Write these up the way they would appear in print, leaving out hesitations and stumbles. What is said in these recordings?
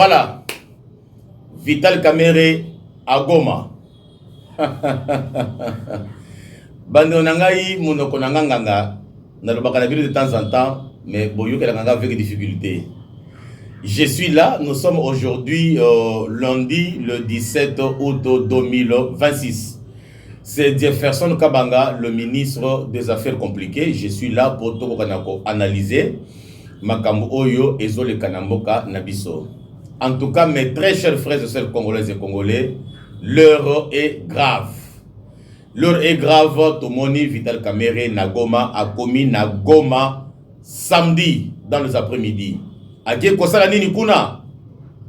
Voilà, Vital Kamerhe à Goma. Bando nangai monoko nanganga na lobaka de temps en temps, mais boyo que la avec difficulté. Je suis là, nous sommes aujourd'hui lundi le 17 août 2026. C'est Jefferson Kabanga, le ministre des Affaires compliquées. Je suis là pour tout analyser Makambo Oyo et Zole Kanamboka Nabiso. En tout cas, mes très chers frères et sœurs congolaises et congolais, l'heure est grave. L'heure est grave. Tomoni Vital Kamerhe Nagoma a commis Nagoma samedi dans les après-midi. Ake kosala nini kuna?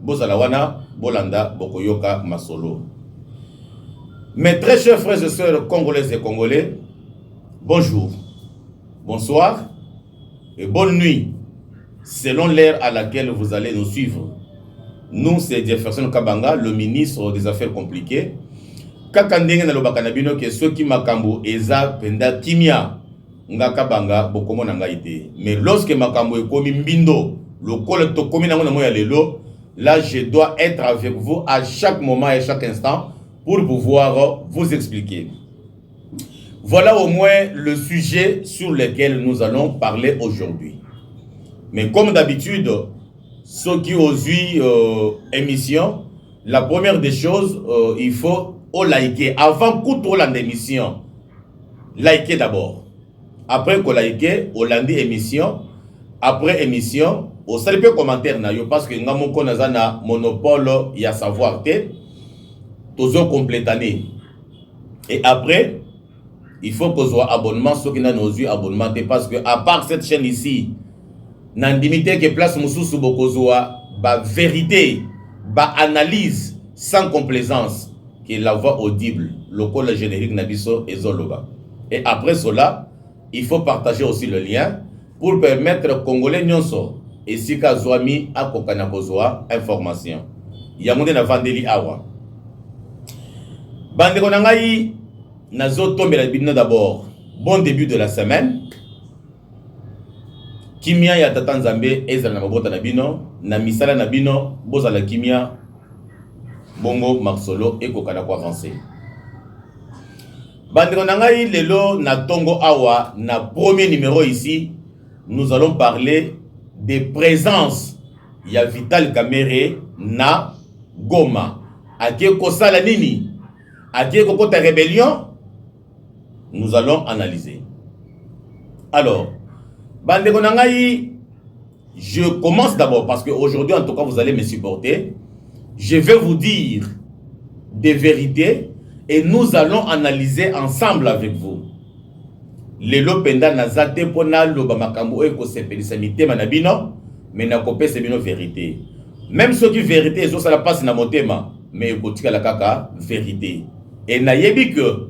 Bozalawana, Bolanda, Bokoyoka, Masolo. Mes très chers frères et sœurs congolaises et congolais, bonjour, bonsoir et bonne nuit, selon l'heure à laquelle vous allez nous suivre. Nous, c'est Jefferson Kabanga, le ministre des Affaires compliquées. Kakandenge na lobaka na bino ke soki makambo eza penda kimia nga Kabanga bokomo na ngaite. Mais lorsque makambo ekomi mbindo, lokole to komi na ngona moya lelo, là je dois être avec vous à chaque moment et chaque instant pour pouvoir vous expliquer. Voilà au moins le sujet sur lequel nous allons parler aujourd'hui. Mais comme d'habitude, ceux qui osent émission, la première des choses, il faut liker. Avant qu'on lande émission, liker d'abord. Après qu'on like, on lande émission. Après émission, on salue peu commentaire parce que nous avons un monopole, il y a savoir que toujours complétané. Et après, il faut qu'on soit abonnement, ceux qui n'ont pas abonnement, parce que à part cette chaîne ici, n'andimité que place mususu bokozoa ba vérité, ba analyse sans complaisance, qui est la voix audible, le col générique nabiso et zoloba. Et après cela, il faut partager aussi le lien pour permettre Congolais nyonso et si kazwami a kokana kozoa information. Yamunde na vandeli awa. Bande konangai nazo tombela bino d'abord. Bon début de la semaine. Kimia ya tata Nzambe ezala na mabota na bino, na misala na bino, bozala kimia bongo marsolo ekokana ko avancer. Bandeko nangai lelo na tongo awa na premier numéro ici, nous allons parler des présences ya Vital Kamerhe na Goma. Ake kosala nini? Ake kokota rébellion? Nous allons analyser. Alors, Bandeko nangai, je commence d'abord parce qu'aujourd'hui, en tout cas, vous allez me supporter. Je vais vous dire des vérités et nous allons analyser ensemble avec vous. Lelo penda nazate pona loba makambo eko sepelisa mitema na bino, mais na kopesa bino vérité. Même ceux qui vérité zo sala passe na motema, mais ekotika la kaka vérité. Et na yebi que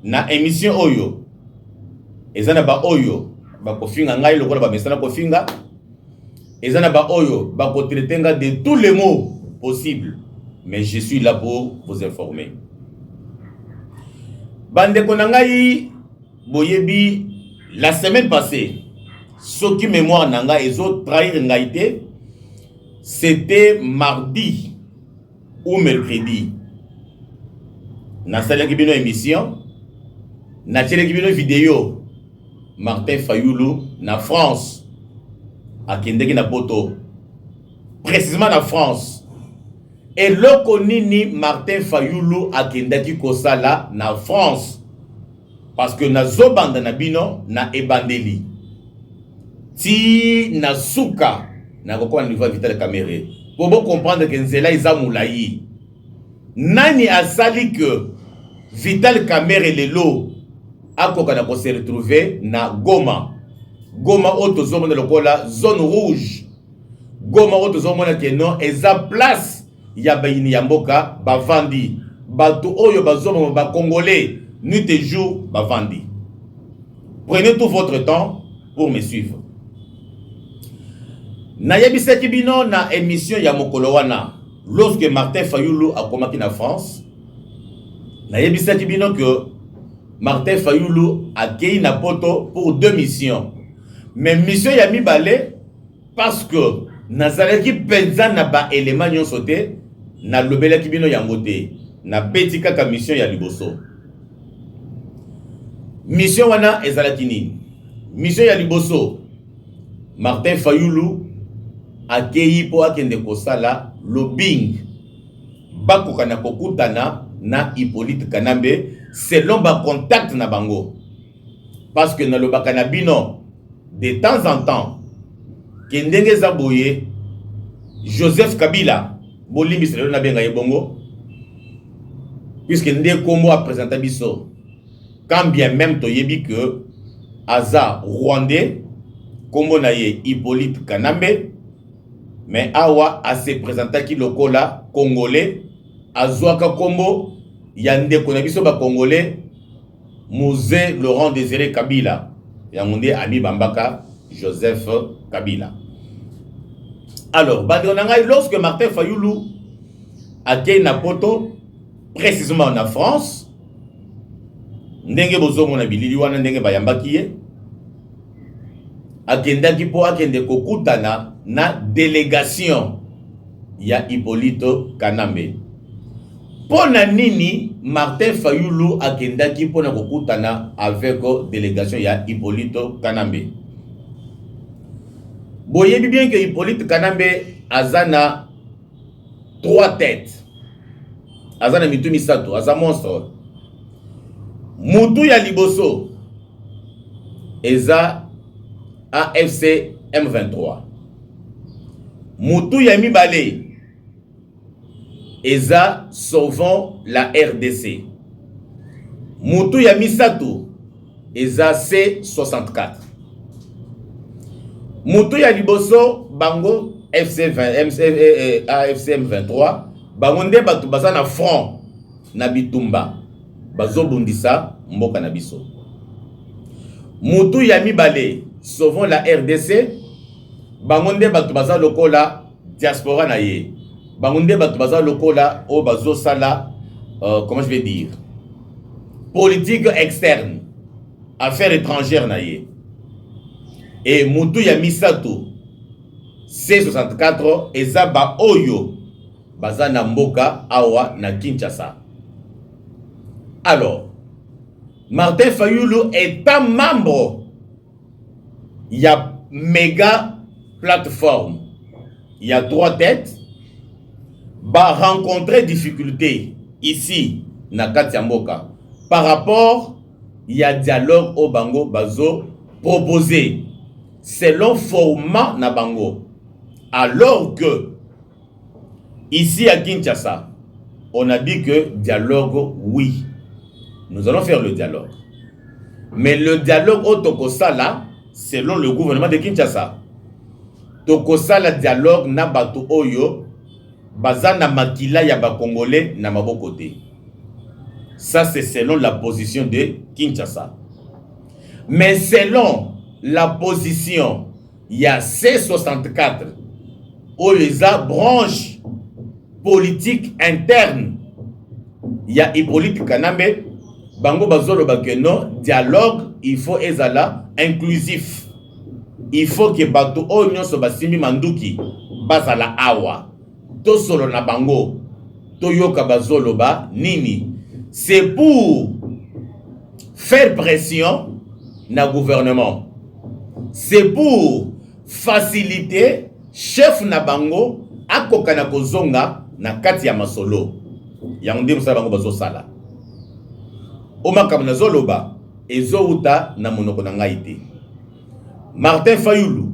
na émission oyo ezana ba oyo ba kofinga ngai lokola ba mesana kofinga ezana ba oyo ba ko traitenga de tous les mots possibles, mais je suis là pour vous informer. Bande konangai boyebi la semaine passée, ce qui mémoire nanga ezo trahir ngaité, c'était mardi ou mercredi. Na salaki bino émission, na tcheleki bino vidéo Martin Fayulu na France à Kendeki na Poto, précisément na France. Et le konini Martin Fayulu à Kendeki Kosala na France, parce que na zobanda na bino na ebandeli ti na suka na kokwa niveau Vital Kamerhe. Pour vous comprendre que nzela iza mulayi. Nani asali que Vital Kamerhe lelo akokana ko se retrouver na Goma. Goma oto zomona lokola zone rouge. Goma oto zomona ke non eza place ya bayini ya mboka bavandi. Batu oyo bazomona ba congolais nuit et jour bavandi. Prenez tout votre temps pour me suivre. Na yebisaki bino na émission ya mokolo wana lorsque Martin Fayulu a komaki na France. Na yebisaki bino que Martin Fayulu a gagné na poto pour 2 missions. Mais mission ya mibale parce que nazalaki penza na ba élément nyonso te na lobelaki bino yango te na beti kaka mission ya liboso. Mission wana ezalaki nini? Mission ya liboso, Martin Fayulu akei po akende kosala lobbying bakoka na kokutana na Hippolyte Kanambe selon ba contact na bango, parce que na lobaka na bino de temps en temps kendenge za boye Joseph Kabila bolimbi selo na benga yebongo, puisque nde kombo a présenté biso, quand bien même toyebi que aza rwandais kombo na ye Hippolyte Kanambe, mais awa a se présenté ki lokola congolais azwaka kombo ya ndeko na biso ba congolais Mosé Laurent Désiré Kabila yango nde ami bambaka Joseph Kabila. Alors lorsque Martin Fayulu akei na poto, précisément en France, ndenge bozomo na bilili wana ndenge bayambaki ye, akendaki po akende kokutana na délégation ya Hippolyte Kanambe. Pona nini Martin Fayulu akendaki pona kokutana avec délégation ya Hippolyte Kanambe? Boyebi bien que Hippolyte Kanambe azana 3 têtes, azana mitu misato, aza monstre. Mutu ya liboso eza AFC M23. Mutu ya mibale eza Sauvons la RDC. Mutu ya misato eza C64. Mutu ya liboso bango AFC M23 bango nde batu baza na front na bitumba bazobundisa mboka na biso. Mutu ya mibale Sauvons la RDC bango nde batu baza lokola diaspora na ye, bango nde batu baza lokola o bazo sala comment je vais dire, politique externe, affaires étrangères na ye. Et mutu ya misato C64 eza ba oyo baza na mboka awa na Kinshasa. Alors Martin Fayulu est un membre, il y a méga plateforme, il y a 3 têtes, va rencontrer difficulté ici na Katiamboka par rapport il y a dialogue au bango bazo proposé selon format na bango, alors que ici à Kinshasa on a dit que dialogue oui, nous allons faire le dialogue, mais le dialogue au Tokosala selon le gouvernement de Kinshasa, Tokosala dialogue na bato oyo baza na makila ya ba congolais na maboko te. Ça c'est selon la position de Kinshasa. Mais selon la position il y a C64 oyo eza branche politique interne, il y a Hippolyte Kanambe bango bazolo bakeno dialogue il faut ezala inclusif, il faut que bato oyo nyonso basimi manduki bazala awa to solo na bango to yoka bazolo ba nini. C'est pour faire pression na gouvernement, c'est pour faciliter chef na bango akoka na kozonga na kati ya masolo yango nde mosala bango bazo sala o makambo na zoloba ezouta na monoko na ngai te. Martin Fayulu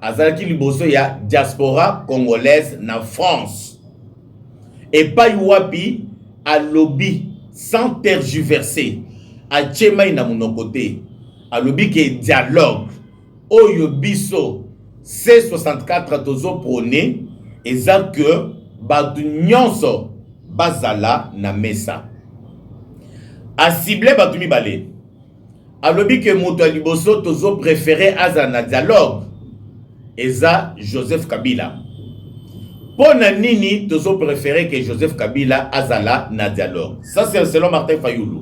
azalaki liboso ya diaspora congolaise na France et pas wapi a lobby sans tergiverser a tchemai na monoko te, a lobby ke dialogue oyo biso C64 tozo prôné eza que batu nyonso bazala na mesa a ciblé batu mibale, a lobby ke moto liboso tozo préféré aza na dialogue eza Joseph Kabila. Pona nini tozo préféré que Joseph Kabila azala na dialogue? Ça c'est selon Martin Fayulu.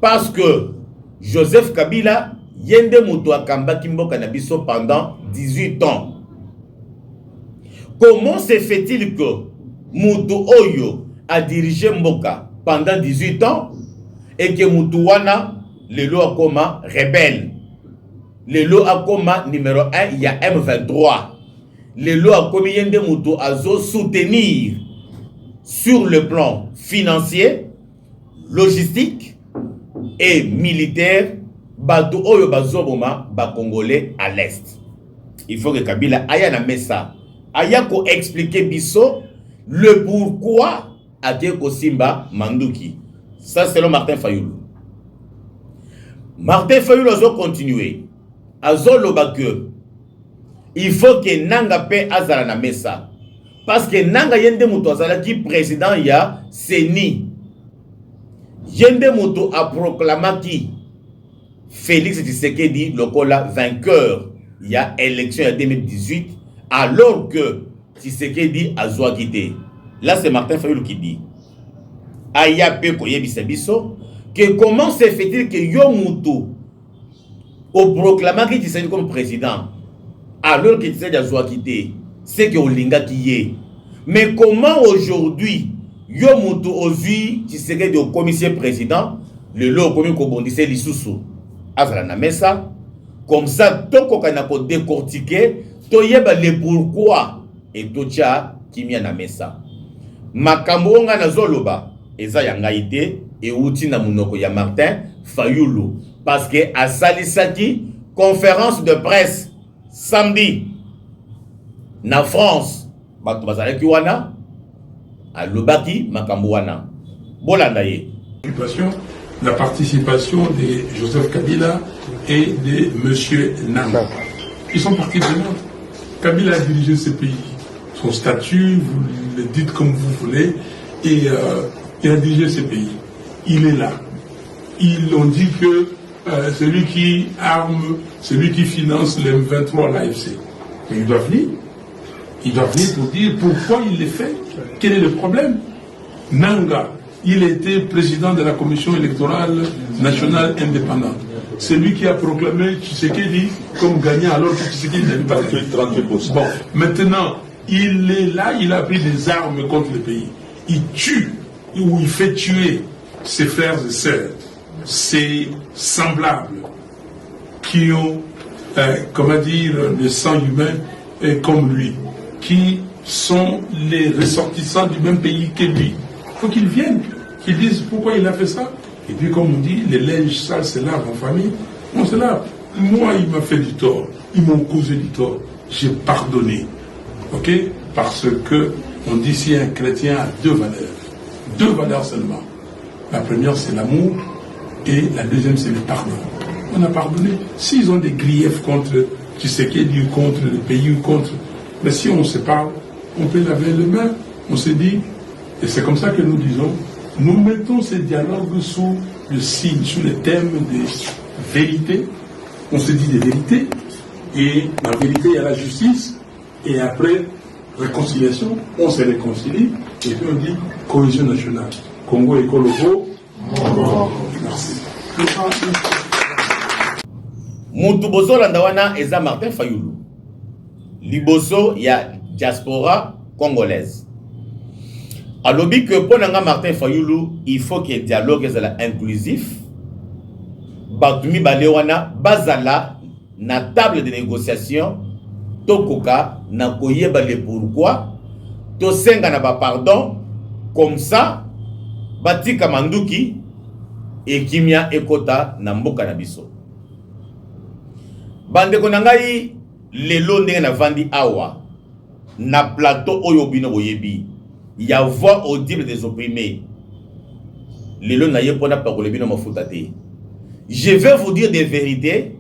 Parce que Joseph Kabila yende moto akamba kimboka na biso pendant 18 ans. comment se fait-il que Mutu Oyo a dirigé Mboka pendant 18 ans et que Mutuwana, le lot a comme rebelle. Le lot a comme numéro 1, il y a M23. Le lot a comme Yende Mutu Azo soutenir sur le plan financier, logistique et militaire, Batu Oyo Bazoboma, Congolais à l'Est. Il faut que Kabila aya na mesa. Aya ko expliquer biso le pourquoi Ake Kosimba Manduki. Ça c'est le Martin Fayoulou. Martin Fayoulou a continué. Azo lobake. Il faut que Nanga pe azala na mesa. Parce que Nanga yende muto azala ki président ya Seni. Yende muto a proclamé qui Félix Tshisekedi lokola vainqueur. Il y a élection en 2018 alors que Tshisekedi a quitté. Là c'est Martin Fayoulou qui dit. Aya pe koyebisa biso que comment se fait-il que yo mutu au proclamé que Tshisekedi comme président alors que Tshisekedi a quitté, c'est que Olinga qui est. Mais comment aujourd'hui yo mutu ozi Tshisekedi au commissaire président le lot comme ko bondissé lisusu azala na mesa comme ça toko kana ko décortiquer to yeba le pourquoi et tocha kimia na mesa makambo nga na zoloba eza ya ngaite et outi na munoko ya Martin Fayoulou parce que a salisaki conférence de presse samedi na France bato bazalaki wana a lobaki makambo wana bolanda ye la participation de Joseph Kabila et de M. Nanga. Ils sont partis de là. Kabila a dirigé ce pays. Son statut, vous le dites comme vous voulez, et il a dirigé ce pays. Il est là. Ils ont dit que celui qui arme, celui qui finance le M23, l'AFC. Mais il doit venir. Il doit venir pour dire pourquoi il le fait. Quel est le problème? Nanga, il était président de la commission électorale nationale indépendante. C'est lui qui a proclamé Tshisekedi comme gagnant alors que Tshisekedi n'avait pas fait 38%. Bon, maintenant, il est là, il a pris des armes contre le pays. Il tue, ou il fait tuer ses frères et sœurs, ses semblables, qui ont, comment dire, le sang humain comme lui, qui sont les ressortissants du même pays que lui. Il faut qu'ils viennent, qu'ils disent pourquoi il a fait ça. Et puis comme on dit, les linges sales se lavent en famille. On se lave. Moi, il m'a fait du tort. Ils m'ont causé du tort. J'ai pardonné. Ok? Parce que on dit si un chrétien a deux valeurs. Deux valeurs seulement. La première, c'est l'amour. Et la deuxième, c'est le pardon. On a pardonné. S'ils ont des griefs contre Tshisekedi ou contre le pays ou contre... Mais si on se parle, on peut laver les mains. On se dit, et c'est comme ça que nous disons, nous mettons ces dialogues sous le signe, sous le thème des vérités. On se dit des vérités, et la vérité, il y a la justice, et après, réconciliation, on se réconcilie, et puis on dit cohésion nationale. Congo et Kolobo. Merci. Mutuboso Landawana eza Martin Fayoulou. Liboso ya diaspora congolaise. Alobi que pour Martin Fayoulou, il faut qu'il y ait un dialogue inclusif. Batumi Balewana, Bazala, na table de négociation, Tokoka, na koyeba le pourquoi, Tosenga na ba pardon, comme ça, Batika Manduki, et Kimia Ekota na mboka na biso. Bande konangai, lelo ndenge na vandi awa, na plateau oyobino boyebi. Il y a voix audible des opprimés. Je vais vous dire des vérités,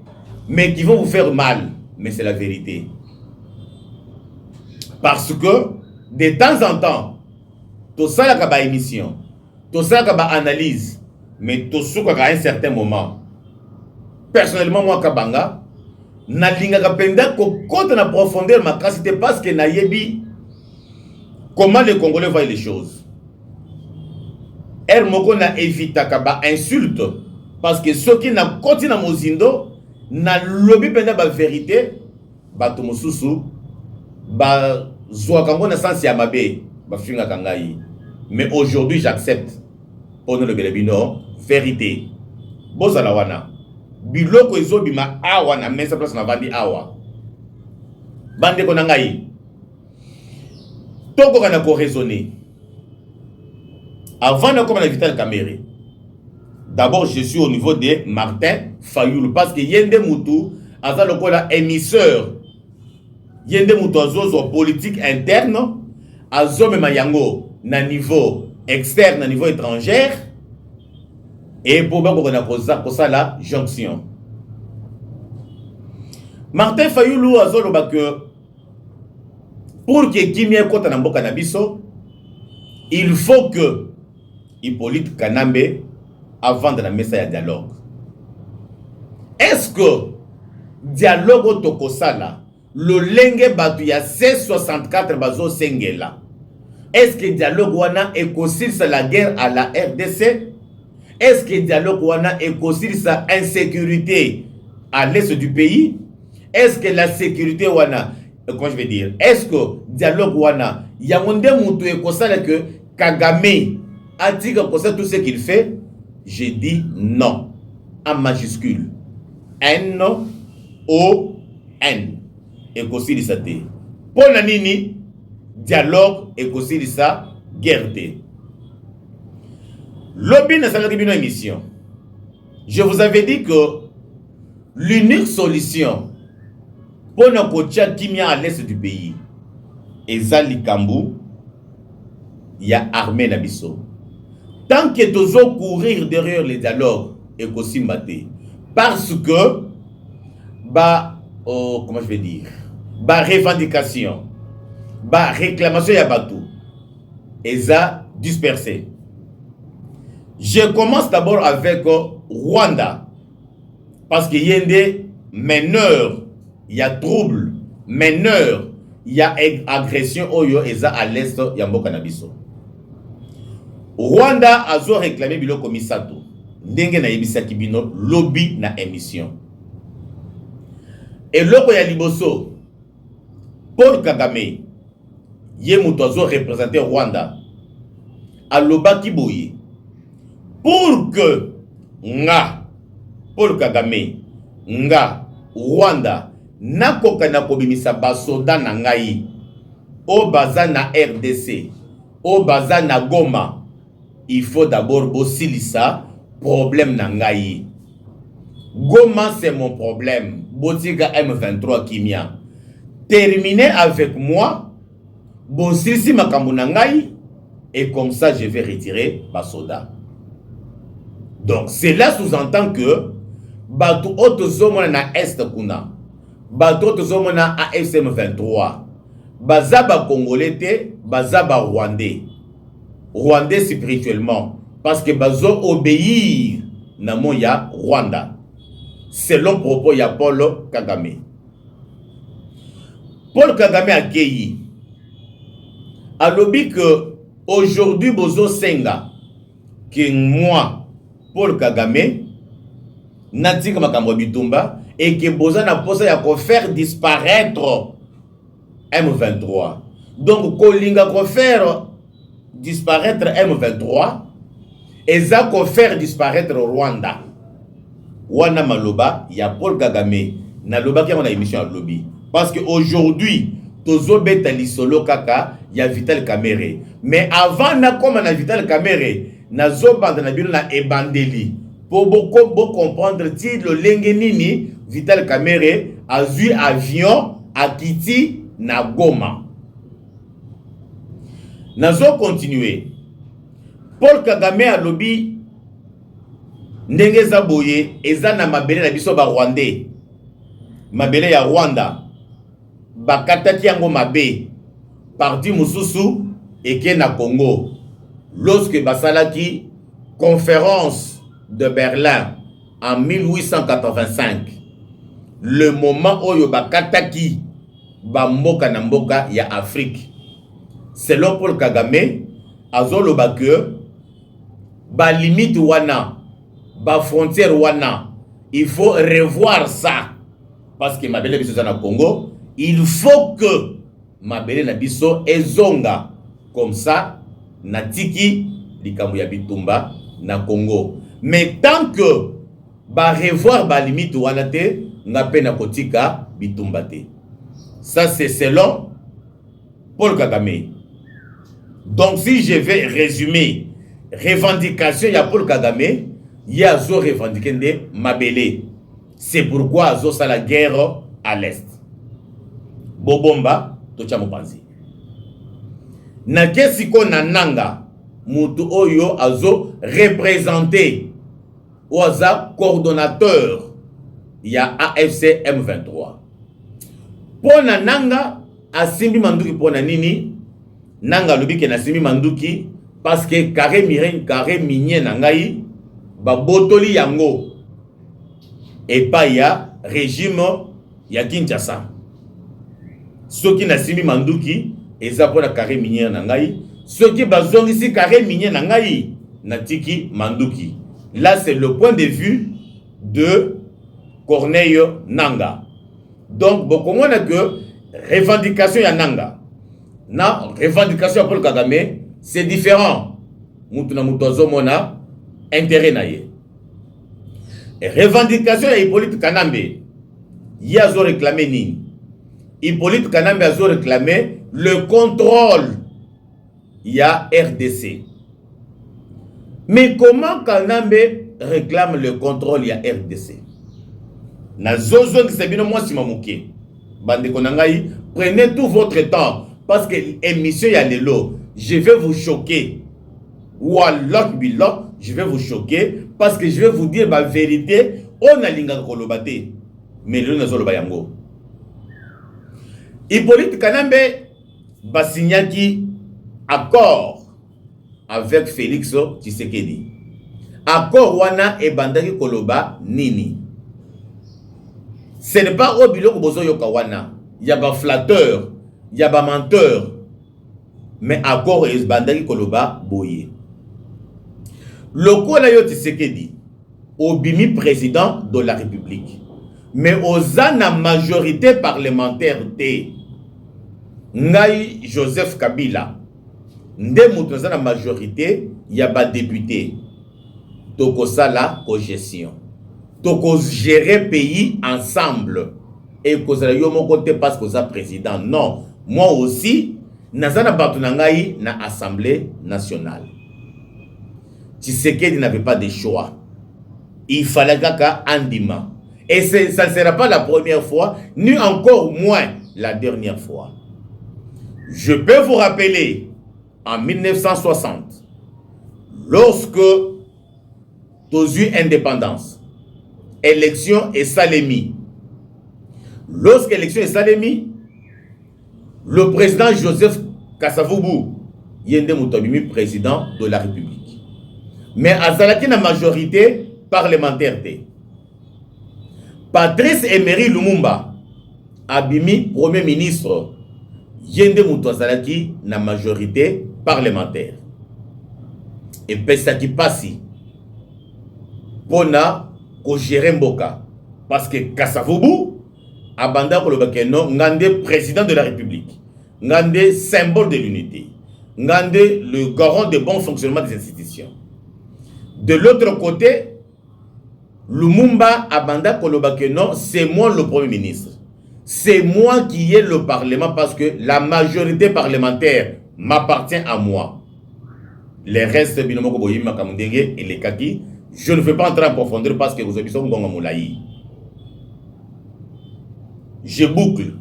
mais qui vont vous faire mal. Mais c'est la vérité. Parce que, de temps en temps, tout ça y a une émission, tout ça y a une analyse, mais tout ça à un certain moment. Personnellement, moi, Kabanga, na linga kapenda ko kote na profondeur ma capacité parce que na yebi comment les Congolais voient les choses. Moko na évita kaba insulte parce que ceux qui na koti na mozindo na lobby penda ba vérité ba to mosusu ba Zouakango na sens ya mabe, bafinga kangai. Mais aujourd'hui, j'accepte. Pour nous le belebino, vérité. Bozala wana. Biloko izo bima awa na mesa place na vandi awa. Bande konangai. Toko kana ko raisonner. Avant de commencer Vital Kamerhe, d'abord je suis au niveau de Martin Fayoulou parce que Yende Moutou a le quoi émisseur. Yende Moutou a politique interne, a zome mayango na niveau externe, na niveau étranger, et pour qu'on a ça la jonction. Martin Fayoulou a zolo que pour que Kimia Kota na mboka na biso, il faut que Hippolyte Kanambe avant de la messa ya dialogue. Est-ce que dialogue au Tokosala, le lenge batu ya C64 bazo sengela? Est-ce que dialogue wana écosile la guerre à la RDC? Est-ce que dialogue wana écosile sa insécurité à l'est du pays? Est-ce que la sécurité wana, comment je vais dire, est-ce que dialogue wana yamonde mutu ekosala que Kagame a dit que tout ce qu'il fait? J'ai dit non. En majuscule. N-O-N. Et qu'aussi ça te. Pour la nini, dialogue et qu'aussi ça, guerre te. Lobby n'a pas une émission. Je vous avais dit que l'unique solution pour nos coachs qui vient à l'est du pays, et Zali Kambou, il y a armée Nabiso. Tant que tu vas courir derrière les dialogues et qu'aussi maté, parce que comment je vais dire, revendication, réclamation ya batou, et ça dispersé. Je commence d'abord avec Rwanda, parce qu'il y a des meneurs, il y a trouble, meneurs, il y a agression oyo et ça à l'est ya mboka na biso. Rwanda a réclamé biloko misato. Ndenge na yebisaki bino lobby na émission. Et loko ya liboso Paul Kagame ye muto azo représenter Rwanda aloba kiboye pour que nga Paul Kagame nga Rwanda nakoka na kobimisa basoda na ngai o baza na RDC o baza na Goma. Il faut d'abord bosser ça, problème nangayi. Goma c'est mon problème. Botiga M23 Kimia. Terminez avec moi. Bosser si makambo nangayi. Et comme ça je vais retirer Basoda. Donc cela sous-entend que Batu Otozomona na Est Kuna. Batu Otozomona à SM23. Bazaba Congolais te, Bazaba Rwandais. Rwandais spirituellement parce que bazo obéir na mon ya Rwanda selon propos ya Paul Kagame. Paul Kagame a accueilli alobi que aujourd'hui bozo senga que moi Paul Kagame natika makambo bitumba et que boza na posa ya ko faire disparaître M23. Donc kolinga ko faire disparaître M23 et ça qu'on faire disparaître Rwanda. Wana maloba ya Paul Kagame na loba ki on a émission à lobby parce que aujourd'hui tozo beta lisolo kaka ya Vital Kamerhe mais avant na comme na Vital Kamerhe na zobanda na bino na ebandeli pour beaucoup comprendre ti le lenge nini Vital Kamerhe a vu avion à Kiti na Goma. Nazo continuer. Paul Kagame a lobby ndenge za boye eza na mabele na biso ba Rwandais. Mabele ya Rwanda bakataki yango mabe parti mususu eke na Congo. Lorsque basalaki conférence de Berlin en 1885, le moment oyo bakataki ba mboka na mboka ya Afrique. Selon Paul Kagame, azolo que ba limite wana, ba frontière wana, il faut revoir ça parce que ma belle biso na Congo, il faut que mabele na biso ezonga comme ça na tiki likambo ya bitumba na Congo. Mais tant que ba revoir ba limite wana te nga pe na kotika bitumba te. Ça c'est selon Paul Kagame. Donc si je vais résumer revendication ya Paul Kagame, ya zo revendiquer de mabele. C'est pourquoi zo sa la guerre à l'est. Bobomba to cha mopanzi. Na kesiko na nanga mutu oyo azo représenter oza coordonnateur ya AFC M23. Pona nanga asimbi manduki pona nini? Nanga lobike na simbi manduki parce que carré minye na ngai ba botoli yango et pas ya régime ya Kinshasa. Soki na simbi manduki eza pona carré minye na ngai, soki bazongisi carré minye na ngai na tiki manduki. Là c'est le point de vue de Corneille Nanga. Donc beaucoup moins que revendication ya Nanga na revendication ya Paul Kagame c'est différent. Mutu na mutu azomona intérêt na ye. Revendication ya Hippolyte Kanambe ya zo réclamer nini? Hippolyte Kanambe a zo réclamer le contrôle ya RDC. Mais comment Kanambe réclame le contrôle ya RDC? Na zozo qui sebino moi si mamuke. Bande konangai, prenez tout votre temps parce que émission ya lelo, je vais vous choquer. Wallah billah, je vais vous choquer parce que je vais vous dire ma vérité. On a linga kolobate, mais le nazolo bayango. Hippolyte Kanambe basignaki accord avec Félix Tshisekedi. Accord wana e bandaki koloba nini? Ce n'est pas au biloko bozo yoka wana. Il y a ba flatteur, il y a ba menteur. Mais accord e bandaki koloba boye. Loko la yo Tshisekedi obimi président de la République. Mais aux na majorité parlementaire te. Ngai Joseph Kabila. Nde mutu na majorité ya ba député. Toko sala cogestion. Toko gérer pays ensemble. Et kozala yo mon côté parce que ça président. Non, moi aussi nazana batu na ngai na Assemblée nationale. Tshisekedi n'avait pas de choix. Il fallait qu'à andima. Et ça ne sera pas la première fois, ni encore moins la dernière fois. Je peux vous rappeler, en 1960, lorsque nous eus indépendance, élection et Salemi. Lorsque l'élection est Salemi, le président Joseph Kasavubu, Yende Moutabimi, président de la République. Mais à Zalaki, la majorité parlementaire. Patrice Emery Lumumba, Abimi, premier ministre, Yende Moutouazalaki, la majorité parlementaire. Et Pesaki Passi, Pona, Kojere Mboka. Parce que Kasavubu, Abanda Kolobakeno, Ngande, président de la République. Ngande, symbole de l'unité. Ngande, le garant de bon fonctionnement des institutions. De l'autre côté, Lumumba Abanda Kolobakeno, c'est moi le premier ministre. C'est moi qui ai le Parlement parce que la majorité parlementaire m'appartient à moi. Les restes, Binomoko Boyima Kamundenge et les Kaki, je ne vais pas entrer en profondeur parce que vous avez besoin de Moulaï. Je boucle.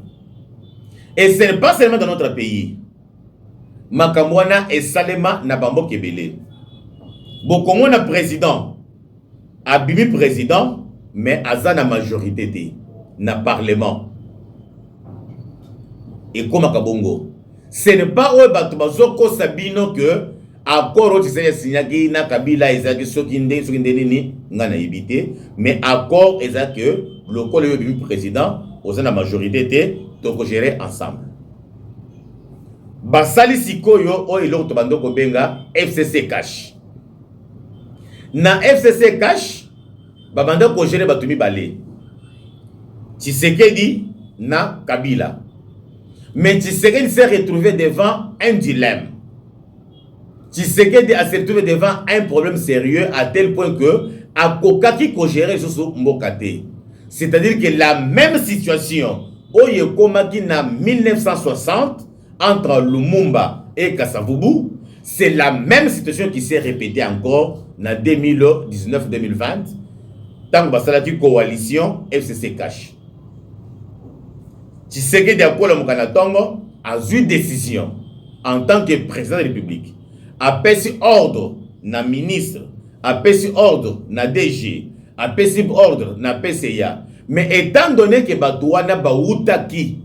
Et ce n'est pas seulement dans notre pays. Makamwana et Salema Nabambo Kebele. Bokongo na président. Abimi président, mais Azana majorité na parlement. Et comme Kabongo. Ce n'est pas au Batubazoko Sabino que accord au Signaki na Kabila Ezaki Sokinde Nini ngana ibité, mais accord Ezaki que le collègue du président aux la majorité donc gérer ensemble. Basali Sikoyo o ilo tobando ko benga FCC cash. Na FCC cash babanda ko gérer batumi balé. Tshisekedi na Kabila. Mais Tshisekedi s'est retrouvé devant un dilemme. Tshisekedi s'est retrouvé devant un problème sérieux à tel point que Akokaki ko gérer sous Mbokate. C'est-à-dire que la même situation Oyekomaki na 1960 entre Lumumba et Kasavubu, c'est la même situation qui s'est répétée encore en 2019-2020 tant que la coalition FCC cash. Tshisekedi Akola Mokanatongo a eu décision en tant que président de la République, a pris ordre na ministre, a pris ordre na DG, a pris ordre na PCA. Mais étant donné que Batouana Baoutaki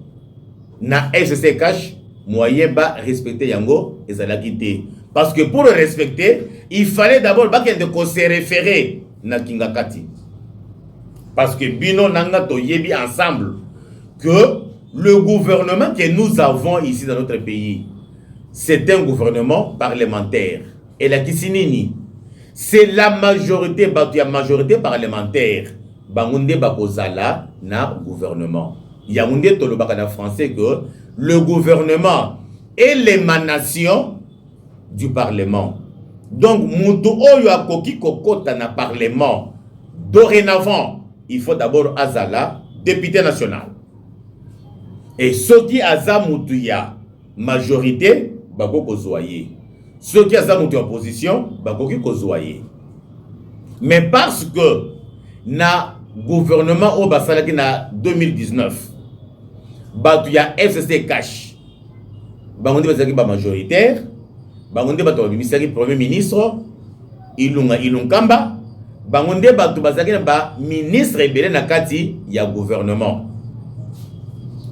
na FCC cash, moyen ba respecter yango et ça l'a quitté. Parce que pour le respecter, il fallait d'abord de se référer na Kingakati. Parce que Bino Nanga Toyebi ensemble que le gouvernement que nous avons ici dans notre pays, c'est un gouvernement parlementaire. Et la Kisinini, c'est la majorité, la majorité parlementaire. Bangunde Bakozala na gouvernement. Yaoundé Tolobaka na français que le gouvernement est l'émanation du Parlement. Donc, Moutou Oyo Akoki Kokota na Parlement. Dorénavant, il faut d'abord Azala, député national. Et ceux qui Aza Moutouya, majorité, Bako Kozoye. Ceux qui Aza Moutouya opposition, Bako Kozoye. Mais parce que na gouvernement au Basalaki na 2019, Batouya FCC cash, Bangondi Basalaki ba majoritaire, Bangondi Bato Ministère Premier ministre, Ilunkamba, Bangondi Bato Basalaki ba ministre ebele na kati ya gouvernement.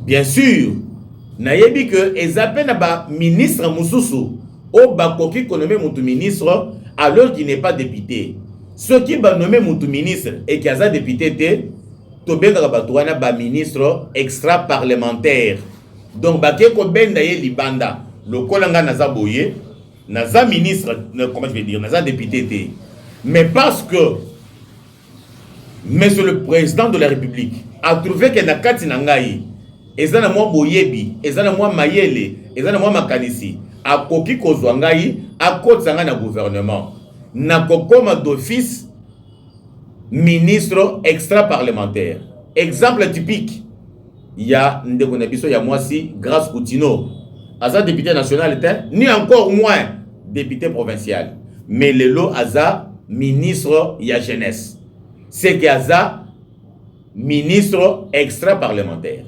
Bien sûr, nayebi que ezape na ba ministre Moussousou, au Bakoki konomé moutou ministre alors qu'il n'est pas député. Ceux qui ont nommé Moutou ministre et qui ont député, Tobenga Batouana ba ministre extra-parlementaire. Donc, Bakeko Bendaye Libanda, le Kolanga Naza Boye, Naza ministre, comment je vais dire, Naza député. Mais parce que Monsieur le Président de la République a trouvé que Nakati Nangaï, Ezana moi Boyebi, Ezana moi Mayele, Ezana moi Makanisi, a Koki Kozwangaï, a Kotsanga na gouvernement. Nakokoma d'office ministre extra-parlementaire. Exemple typique, il y a Ndekonabiso, il y a moi si, Grâce Koutino, Aza député national, ni encore moins député provincial. Mais le lot Aza ministre il y a jeunesse. C'est qu'Aza ministre extra-parlementaire.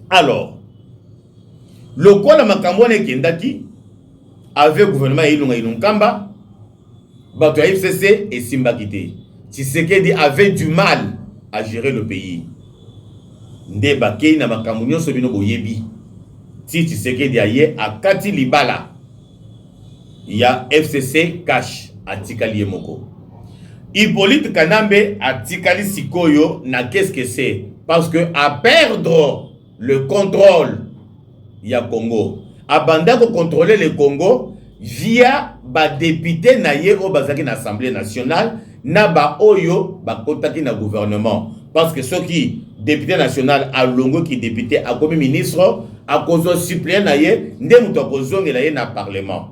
Alors, le Kola Makambone Kendaki, avec le gouvernement Ilunkamba, Bato FCC et Simba Kité. Tshisekedi avait du mal à gérer le pays. Ndeba Kei na makamunyo sobino boyebi. Si Tshisekedi aye a Kati Libala. Il y a FCC cash à Tikali Moko. Hippolyte Kanambe a Tikali Sikoyo na qu'est-ce que c'est? Parce que à perdre le contrôle, il y a Congo. Abanda ko contrôler le Congo via ba député na ye o bazaki na Assemblée nationale na ba oyo ba kotaki na gouvernement parce que ceux qui député national a longo qui député a comme ministre a kozo suppléant na ye nde muto kozongela ye na parlement.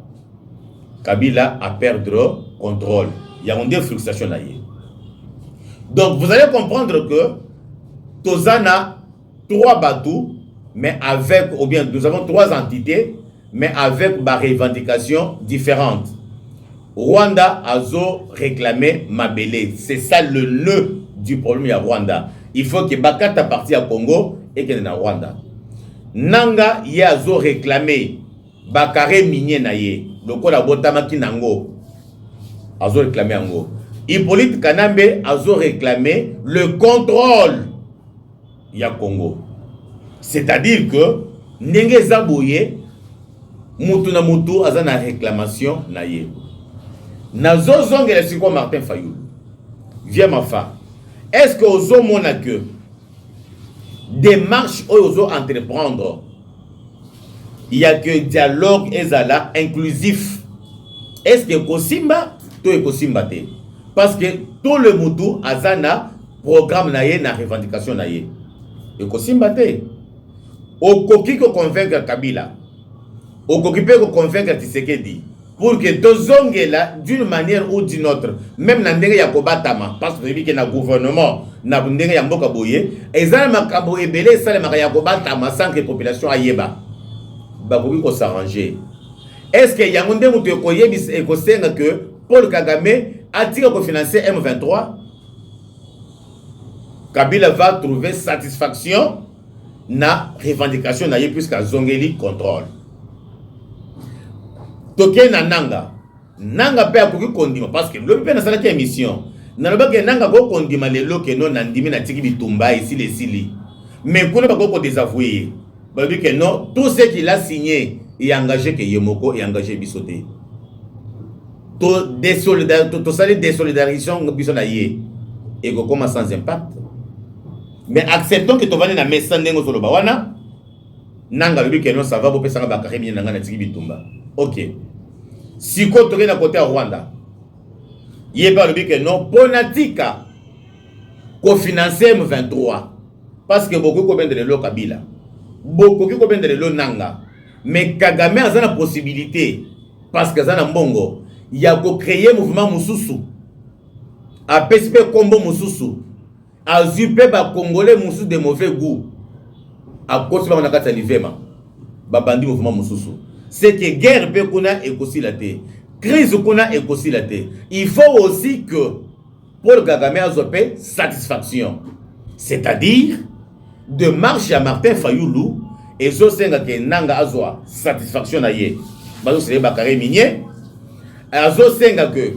Kabila a perdre contrôle, il y a une fluctuation na ye. Donc vous allez comprendre que Tozana 3 bateaux mais avec ou bien nous avons 3 entités mais avec des revendications différentes. Rwanda a réclamé Mabele. C'est ça le nœud du problème à Rwanda. Il faut que Bakata partie à Congo et que na Rwanda. Nanga y a réclamé Bakare minier naye. Donc on a botamaki nango. A réclamé ango. Hippolyte Kanambe a réclamé le contrôle ya Congo. C'est-à-dire que Ndenge Zaboye Moutou na Moutou a une réclamation na ye. Nazo zongela siko Martin Fayulu. Viens ma femme. Est-ce que ozo mona que démarche ozo entreprendre? Il y a que dialogue ezala inclusif. Est-ce que Kosimba to e Kosimba te? Parce que tout le Moutou azana programme na ye na revendication na ye. E Kosimba te. okoki ko convaincre Kabila, okoki pe ko convaincre Tshisekedi pour que tozongela d'une manière ou d'une autre, même na ndenge ya kobatama, parce que na gouvernement na ndenge ya mboka boye ezala makambo ebele sale makaya kobatama sans que population ayeba bakoki ko s'arranger. Est-ce que yango ndenge mutu ekoyebisa ekosenga que Paul Kagame atika ko financer M23? Kabila va trouver satisfaction na revendication na ye puisqu'à zongeli contrôle. Toke na nanga pe akoki kondima parce que lobi pe na sala ki émission na loba ke nanga ko kondima lelo ke non ndimi na tiki bitumba ici les sili mais kuna bako ko désavouer ba dit que non, tout ce qu'il a signé et engagé que Yemoko et engagé bisoté to sali désolidarisation biso na ye et ko commence sans impact. Mais acceptons que tu vas na messa ndengo solo ba wana nanga lobi ke non ça va bopesa ba karemi nanga na tiki bitumba. OK. Si tu es à côté de Rwanda, il y a pas que non, Ponatika, qu'on finance M23. Parce que beaucoup de l'eau Kabila, beaucoup de l'eau Nanga. Mais Kagame a la possibilité, parce que Zana Mbongo, il y a créé un mouvement Moussousou, à PSP Combo Moussousou, à Zupé Congolais Moussou de mauvais goût, à cause de la carte Livema, Babandi mouvement Moussousou. C'est que guerre peut qu'on a écossilate, crise qu'on a écossilate. Il faut aussi que Paul Kagame a zopé satisfaction. C'est-à-dire, de marche à Martin Fayoulou, et zo senga ke nanga azwa satisfaction na ye. Bazo sele bakare minier. Azo senga que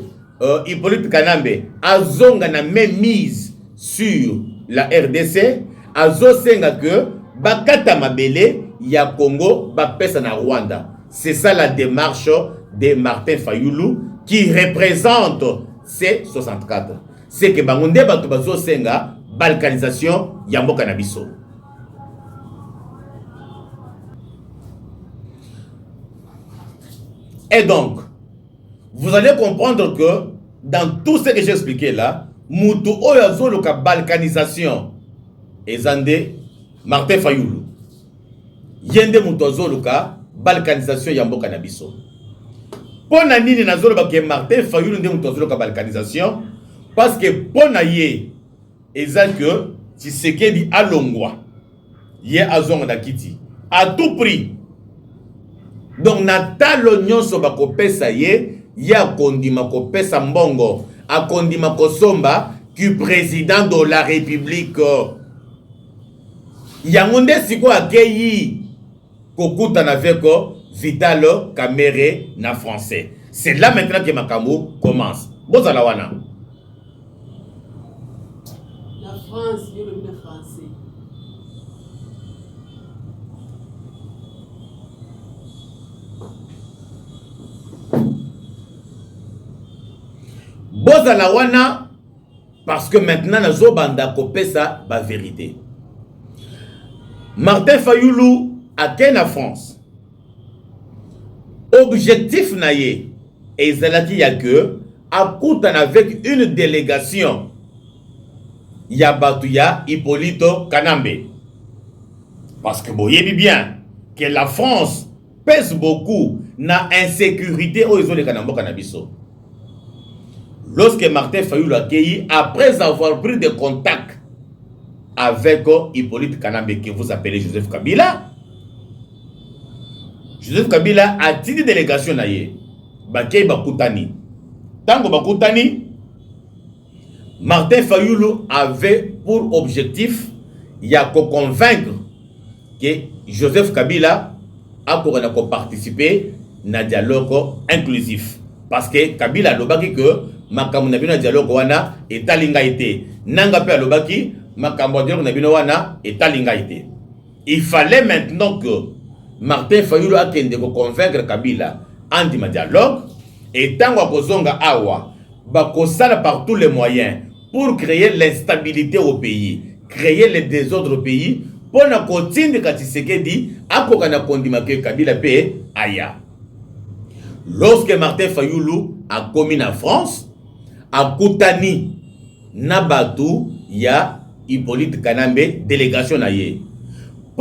Hippolyte Kanambe azonga na même mise sur la RDC. Azo senga que bakata mabele ya Congo bapesa na Rwanda. C'est ça la démarche de Martin Fayoulou qui représente C64. C'est que bangonde batu bazo senga balkanisation ya mboka na biso. Et donc, vous allez comprendre que dans tout ce que j'ai expliqué là, Moutou Oyazo loka balkanisation ezande Martin Fayoulou. Yende Moutou Oyazo loka balkanisation ya mboka na biso. Pona nini nazolo ba ke Martin Fayoulou nde Moutou Oyazo loka balkanisation parce que pona ye ezan que Tshisekedi alongwa ye azonga na kiti à tout prix. Donc natalo nyonso bakopesa ye ya kondima kopesa mbongo akondima kosomba ki président de la République yangonde siko akeyi kokuta na veko Vital Kamerhe na français. C'est là maintenant que makambo commence. Bozala wana la France yo le français. Bozala wana parce que maintenant nazo banda kopesa ba vérité. Martin Fayoulou a ken na France. Objectif na ye ezalaki ya que akutana avec une délégation ya batuya Hippolyte Kanambe. Parce que boyebi bien que la France pèse beaucoup na insécurité aux zones de Kanambo Kanabiso. Lorsque Martin Fayoulou a accueilli, après avoir pris des contacts avec Hippolyte Kanambe, que vous appelez Joseph Kabila, Joseph Kabila a dit une délégation na ye, Bakei Bakutani. Tango Bakutani, Martin Fayoulou avait pour objectif de convaincre que Joseph Kabila a participé à un dialogue inclusif. Parce que Kabila a dit que makambo na bino dialogue wana etalinga ite nanga pe alobaki makambo dialogue na bino wana etalinga ite. Il fallait maintenant que Martin Fayoulou akende ko convaincre Kabila andi ma dialogue et tango kozonga awa bakosala par tous les moyens pour créer l'instabilité au pays, créer le désordre au pays pour na kotindika Tshisekedi akoka na kondima ke Kabila pe aya. Lorsque Martin Fayoulou a commis en France, a Koutani Nabatu ya Hippolyte Kanambe délégation na ye.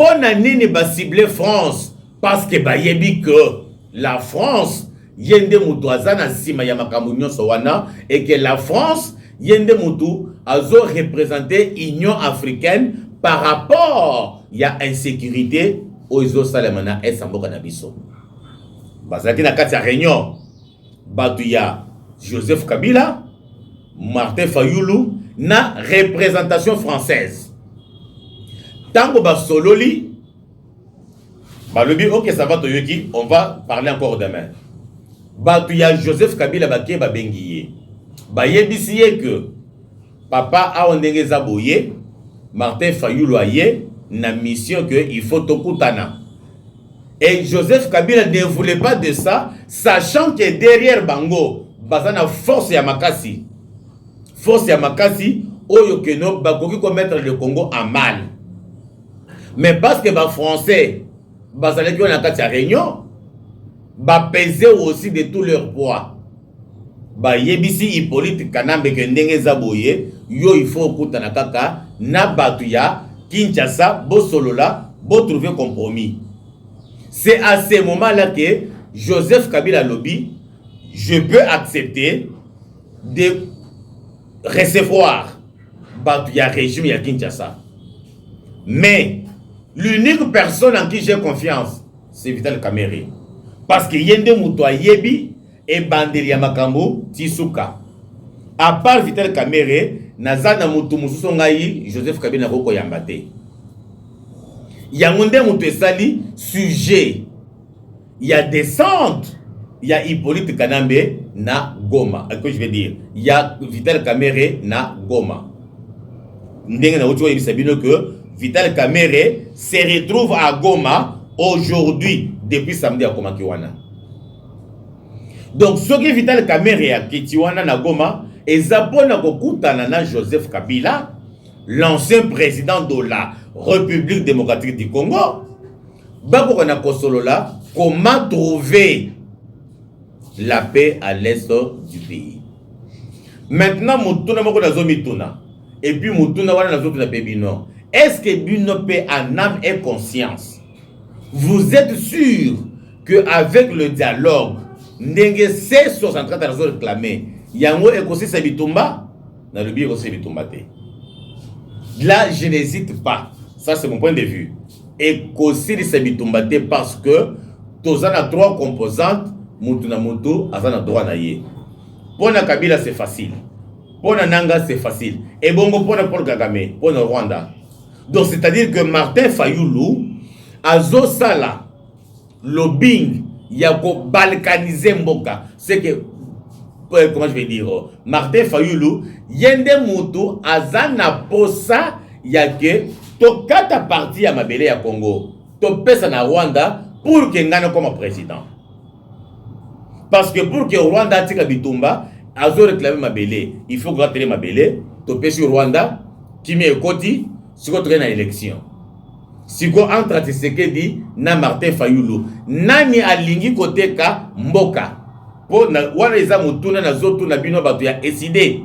Pour nini ba cibler France parce que ba yebi que la France yende mutu azana sima ya makambo nyonso wana et que la France yende mutu azo représenter Union africaine par rapport ya insécurité oizo salemana esamboka na biso. Bazaki na kati ya réunion batu ya Joseph Kabila, Martin Fayulu na représentation française. Tango basololi balobi ok ça va toyoki, on va parler encore demain. Batu ya Joseph Kabila baké babengiye. Bayebisiye que papa a ondenge zaboye, Martin Fayulu aye na mission que il faut tokutana. Et Joseph Kabila ne voulait pas de ça, sachant que derrière Bango, bazana force ya makasi. Force ya makasi, oyo keno bakoki commettre le Congo en mal. Mais parce que les Français, bazana ki on a kati réunion, ba peser aussi de tout leur poids. Ba yebisi Hippolyte Kanambe ke ndenge zaboye, yo il faut kutana kaka na batu ya Kinshasa, bo solola, bo trouver compromis. C'est à ce moment-là que Joseph Kabila lobby, je peux accepter de recevoir le régime de Kinshasa. Mais l'unique personne en qui j'ai confiance, c'est Vital Kamerhe. Parce que Yende Moutoua Yebi et Bandeli Makambo Tisuka. À part Vital Kamerhe, Nazana Moutou Moussousongaï, Joseph Kabila Roko Yambate. Yangonde Moutou Sali, sujet. Il y a descente. Il y a Hippolyte Kanambe na Goma. Qu'est-ce que je veux dire? Il y a Vital Kamerhe na Goma. Ndenge na Ocho Sabino que Vital Kamerhe se retrouve à Goma aujourd'hui, depuis samedi à Komakiwana. Donc, ce que Vital Kamerhe a Kitiwana na Goma, et Zabona Kokutana na Joseph Kabila, l'ancien président de la République démocratique du Congo, Bakokona Kosolola, comment trouver la paix à l'est du pays. Maintenant, Moutuna Moko na Zomituna, et puis Moutuna Wana na Zotuna Bino. Est-ce que Bino paix en âme et conscience? Vous êtes sûr qu'avec le dialogue, Ndenge c'est sur en train de réclamer, Yango et Kossi Sabitumba, dans le bureau Sabitumba. Là, je n'hésite pas. Ça, c'est mon point de vue. Et Kossi Sabitumba parce que tous en a trois composantes. Mutuna Mutu, Azana droit naye. Pour na Kabila, c'est facile. Pour na Nanga, c'est facile. Et bongo pour na Paul Kagame, pour na Rwanda. Donc, c'est-à-dire que Martin Fayulu, Azo Sala, lobbying, yako balkaniser Mboka. C'est que, comment je vais dire, Martin Fayulu, Yende Mutu, Azana Posa, yake, Tokata parti à Mabele ya Congo, Topesa na Rwanda, pour que Ngana comme président. Parce que pour que Rwanda tika bitumba, azo réclamer Mabele, il faut que Rwanda Mabele, topé sur Rwanda, qui met Koti, si on traîne à l'élection. Si on entre à Tshisekedi, na Martin Fayulu, nani alingi côté ka Mboka. Pour na wana eza mutuna na zotu na bino batu ya SID.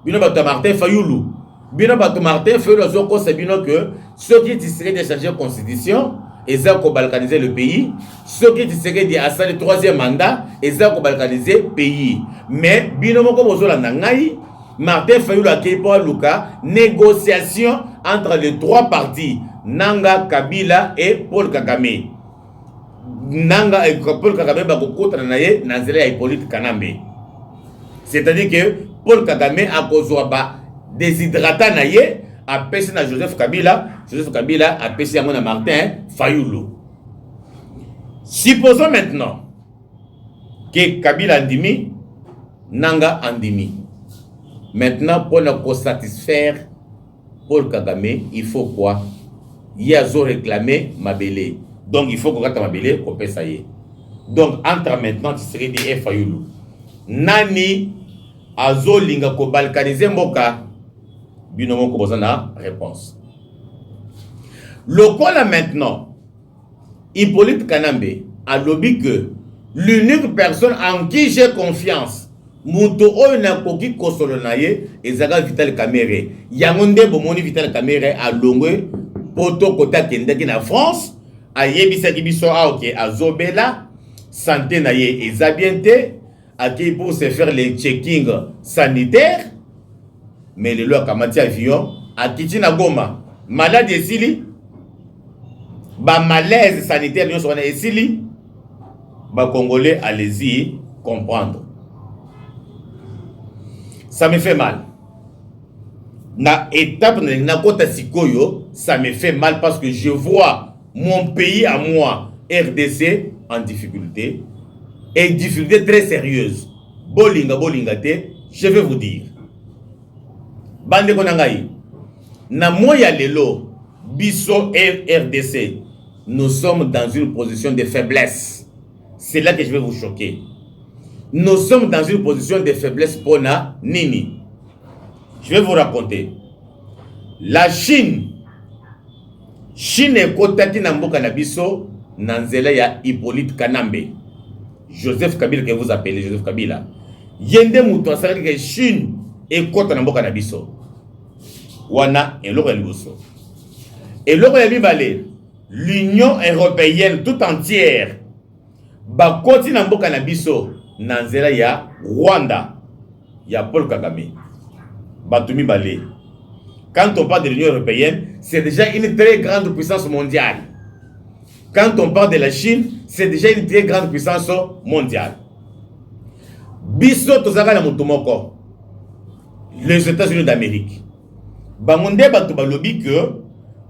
Bino batu Martin Fayulu. Bino batu Martin Fayulu zoko c'est bino que ceux qui décideraient de changer la constitution, ils ont balkaniser le pays. Ceux qui décideraient de le troisième mandat, ils ont balkaniser le pays. Mais, binomoko mozola nangai, Martin Fayulu a képo Luka, négociation entre les trois partis, Nanga, Kabila et Paul Kagame. Nanga et Paul Kagame bakoko tranaye nanzele ya Hippolyte Kanambe. C'est-à-dire que Paul Kagame a kozwa déshydratant naye, a pêché na Joseph Kabila a pêché à Martin Fayulu. Supposons maintenant que Kabila andimi, Nanga andimi. Maintenant, pour nous satisfaire Paul Kagame, il faut quoi? Il y a réclamer Mabele. Donc, il faut qu'on rate Mabele, qu'on paie ça y est. Donc, entre maintenant, tu serais dit Fayulu. Nani azo linga ko balkaniser Mboka. Binomo Kobosana, réponse. Le cas maintenant, Hippolyte Kanambe a lobby que l'unique personne en qui j'ai confiance, Mouto Oina Koki Kosolonaye, et Zaga Vital Kamerhe. Yangonde Bomoni Vital Kamerhe a longé poto kota kendaki na France ayebisaki biso aoke azobela santé na ye eza bien te aki pour se faire les checking sanitaires mais lelo akamati avion akiti na Goma malade esili ba malaise sanitaire nyonso wana esili ba congolais allez-y comprendre. Ça me fait mal. Na étape na kota sikoyo, ça me fait mal parce que je vois mon pays à moi, RDC, en difficulté. Et difficulté très sérieuse. Bolinga te, je vais vous dire. Bande konangai. Na moya lelo, biso RDC, nous sommes dans une position de faiblesse. C'est là que je vais vous choquer. Nous sommes dans une position de faiblesse pour na nini. Je vais vous raconter. La Chine est kotaki na mboka na biso na nzela ya Hippolyte Kanambe. Joseph Kabila que vous appelez Joseph Kabila. Yende muto asali que Chine est kota na mboka na biso. Wana eloko liboso. Eloko ya mibale, l'Union européenne tout entière ba koti na mboka na biso na nzela ya Rwanda ya Paul Kagame. Batumi Balé. Quand on parle de l'Union européenne, c'est déjà une très grande puissance mondiale. Quand on parle de la Chine, c'est déjà une très grande puissance mondiale. Biso tozaka na mutumoko. Les États-Unis d'Amérique. Bangonde batu balobi que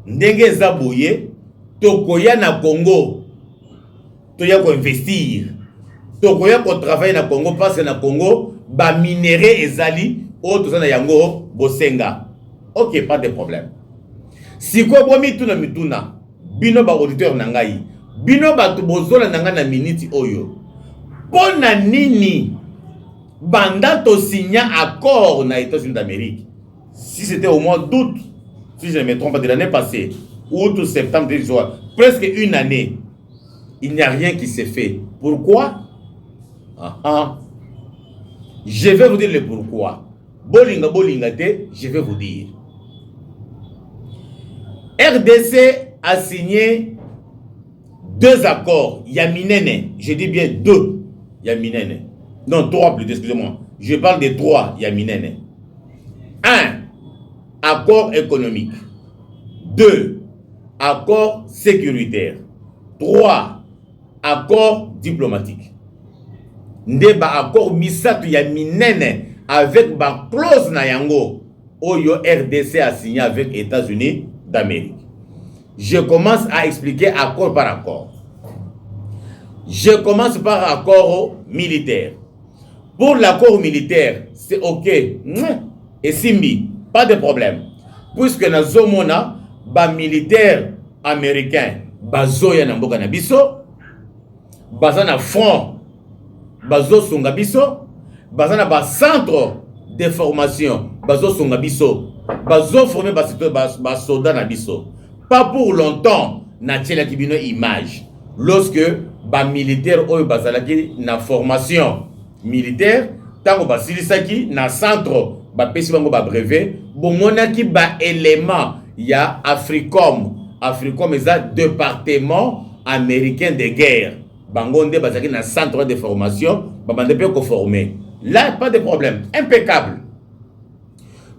ndenge zaboye tokoya na Congo. Toya ko investir. Tokoya ko travailler na Congo parce que na Congo ba minerai ezali o tozana yango bosenga. Ok, pas de problème. Si ko bomi tuna mituna bino ba auditeur nangai bino ba tu bozola nanga na minute oyo pona nini banda to signa accord na États-Unis d'Amérique. Si c'était au mois d'août, si je ne me trompe pas, de l'année passée, août ou septembre, presque une année, il n'y a rien qui s'est fait. Pourquoi? Je vais vous dire le pourquoi. Bolinga te, je vais vous dire. RDC a signé 2 accords. Yaminene, je dis bien 2. Yaminene. Non, 3 plutôt, excusez-moi. Je parle de 3 Yaminene. 1. Accord économique. 2. Accord sécuritaire. 3. Accord diplomatique. Ndeba accord misatu Yaminene avec ba clause na yango oyo RDC a signé avec États-Unis d'Amérique. Je commence à expliquer accord par accord. Je commence par accord militaire. Pour l'accord militaire, c'est ok. Et Simbi, pas de problème. Puisque na zomona ba militaire américain bazoya na mboka na biso, bazana front bazo songa biso, bazana ba centre de formation bazo songa biso, bazo former ba soldats na biso. Pas pour longtemps na tchela kibino image. Lorsque ba militaire oyo bazalaki na formation militaire, tango basilisaki na centre ba pesi bango ba brevet, bomonaki ba élément ya Africom. Africom eza département américain de guerre. Bango nde bazalaki na centre de formation, babande pe ko former. Là pas de problème, impeccable.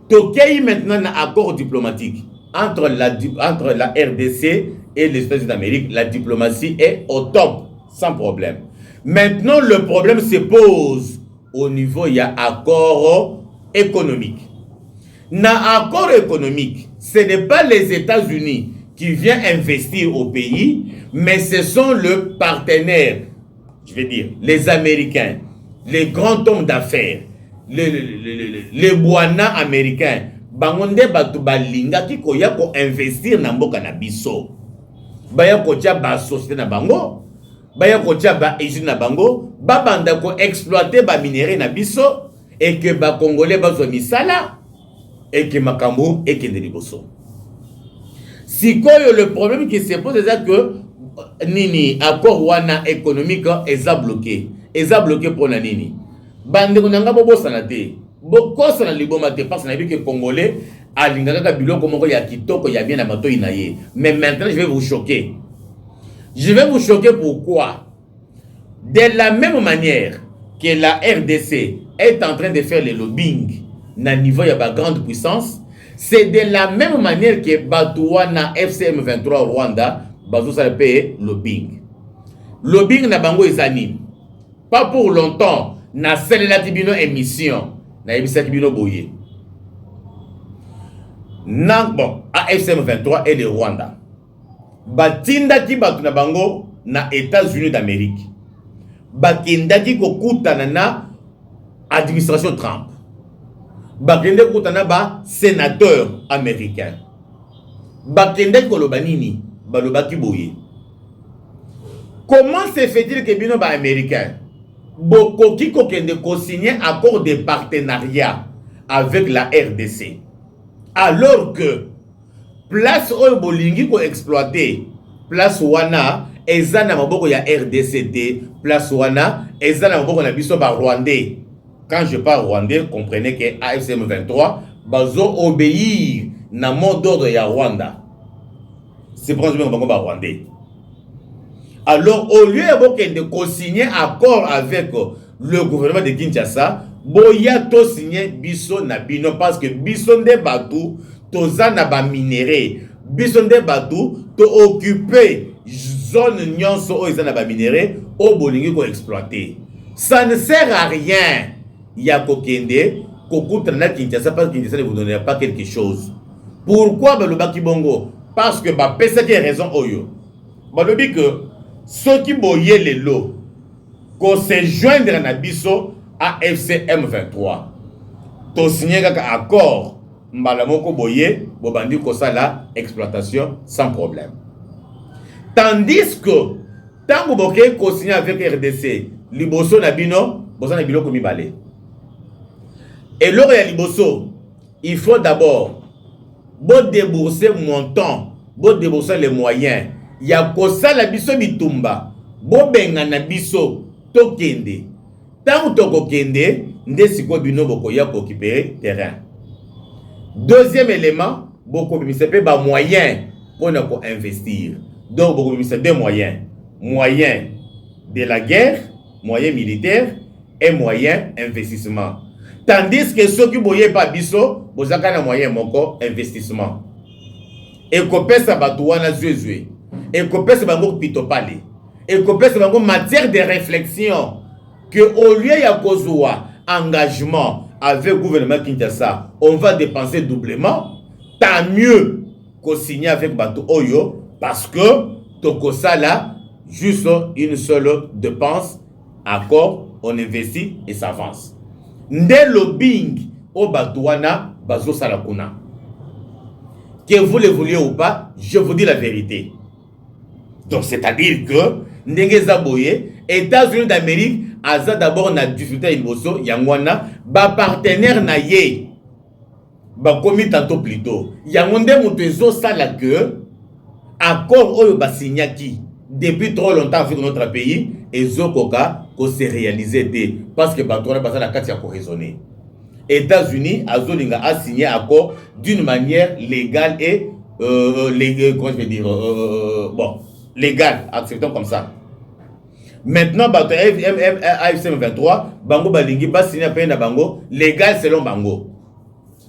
Tokei maintenant un accord diplomatique entre la RDC et les États-Unis d'Amérique. La diplomatie est au top, sans problème. Maintenant, le problème se pose au niveau, il y a accord économique. Na accord économique, ce n'est pas les États-Unis qui viennent investir au pays, mais ce sont le partenaire, je vais dire, les Américains, les grands hommes d'affaires, les Bwana américains, bangonde batu balinga ki koya ko investir na mboka na biso. Baya ko tia ba société na bango, baya ko tia ba usine na bango, ba banda ko exploiter ba minerai na biso et que ba congolais bazo misala et que makambo et que ndeliboso. Si koyo le problème qui se pose c'est que nini accord wana économique est bloqué. Est bloqué pour na nini. Bande ko nanga bobo sanate. Beaucoup sont dans les bons matins parce qu'on a vu que les Congolais, à l'ingaka biloko moko ya kitoko ya bien na mato inaye. Mais maintenant, je vais vous choquer. Je vais vous choquer pourquoi? De la même manière que la RDC est en train de faire le lobbying na niveau ya ba grande puissance, c'est de la même manière que Batouana FCM 23 Rwanda, bazo ça paye lobbying. Lobbying na bango ezani. Pas pour longtemps, na celle la tibino émission, na ebisa tibino boye. Non, bon, AFCM 23 et le Rwanda. Batinda ki batu na bango na États-Unis d'Amérique. Batinda ki kokutana na administration Trump. Bakende kokutana ba sénateur américain. Bakende koloba nini? Baloba ki boye. Comment se fait-il que bino ba américain boko ki kokende ko signer accord de partenariat avec la RDC? Alors que place oyo bolingi ko exploiter place wana ezana maboko ya RDCT, place wana ezana maboko na biso ba rwandais. Quand je parle rwandais, comprenez que AFCM 23 bazo obéir na mot d'ordre ya Rwanda. C'est pour ça que bango ba rwandais. Alors au lieu de co-signer accord avec le gouvernement de Kinshasa, boya to signer biso na bino parce que biso nde batu tozana ba minéré, biso nde batu to occuper zone nyonso o ezana ba minéré o bolingi ko exploiter. Ça ne sert à rien. Ya kokende kokutra na Kinshasa parce que Kinshasa ne vous donnera pas quelque chose. Pourquoi balobaki bongo? Parce que ba pesa qui raison oyo. Balobi que ceux qui boyent les lots qu'on se joindre na biso à FCM 23 to signer un accord mbala moko boye bobandi ko sala exploitation sans problème, tandis que tango boke ko signer avec RDC liboso na bino bosa na biloko mibale et lors ya liboso il faut d'abord bo débourser montant, bo débourser les moyens ya kosala biso bitumba bo benga na biso tokende tango tokokende nde siko bino bokoya ko occuper terrain. Deuxième élément, beaucoup de pe ba moyens pour ko investir. Donc beaucoup de deux moyens, moyens de la guerre, moyens militaires et moyens investissement. Tandis que ceux qui boye pas biso bozaka na moyen moko investissement. Et kopesa batouana zuezue. Et kopesa bango pitopale. Et kopesa bango matière de réflexion que au lieu ya kozwa engagement avec le gouvernement Kinshasa, on va dépenser doublement, tant mieux qu'on signe avec Bato Oyo parce que Tokosa là juste une seule dépense, accord, on investit et ça avance. Nde lobbying au Batouana Bazo Salakuna. Que vous le vouliez ou pas, je vous dis la vérité. Donc c'est-à-dire que Ndengeza Boye, États-Unis d'Amérique, Aza d'abord na difficulté Ilboso, Yangwana, ba partenaire na ye, ba komi tantôt plutôt. Yangonde Moutezo sala que, accord oyo ba signaki, depuis trop longtemps avec notre pays, et Zokoka, ko se réaliser des, parce que Batouana basa la katia ko raisonner. États-Unis, Azolinga a signé accord d'une manière légale et, comment je vais dire, bon, légale, acceptons comme ça. Maintenant, AFCM 23, Bango Balingi, pas signé à Bango, légal selon Bango.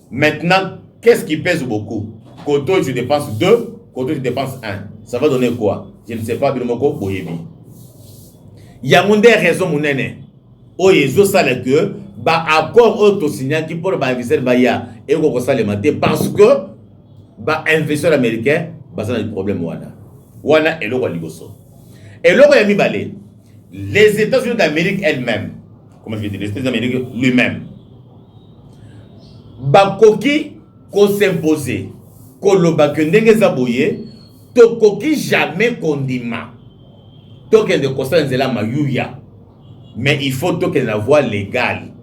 Maintenant, qu'est-ce qui pèse beaucoup? Koto, je dépense 2, Koto, je dépense 1. Ça va donner quoi? Je ne sais pas, Bilomoko, Boyebi. Yamunde raison, mounene. Oyezo sale que, ba accord auto signé qui pour ba investir baya, et qu'on ça le matin, parce que, ba investisseur américain, ba ça a des problèmes, Wana, et l'eau, Ligoso. Et l'eau, Yami Balé. Les États-Unis d'Amérique elles-mêmes, comment je vais dire, les États-Unis d'Amérique lui-même, Bakoki ko s'imposer, ko loba que ndenge zaboye, to koki jamais kondima. Token de constat nzela mayuya. Mais il faut token la voie légale.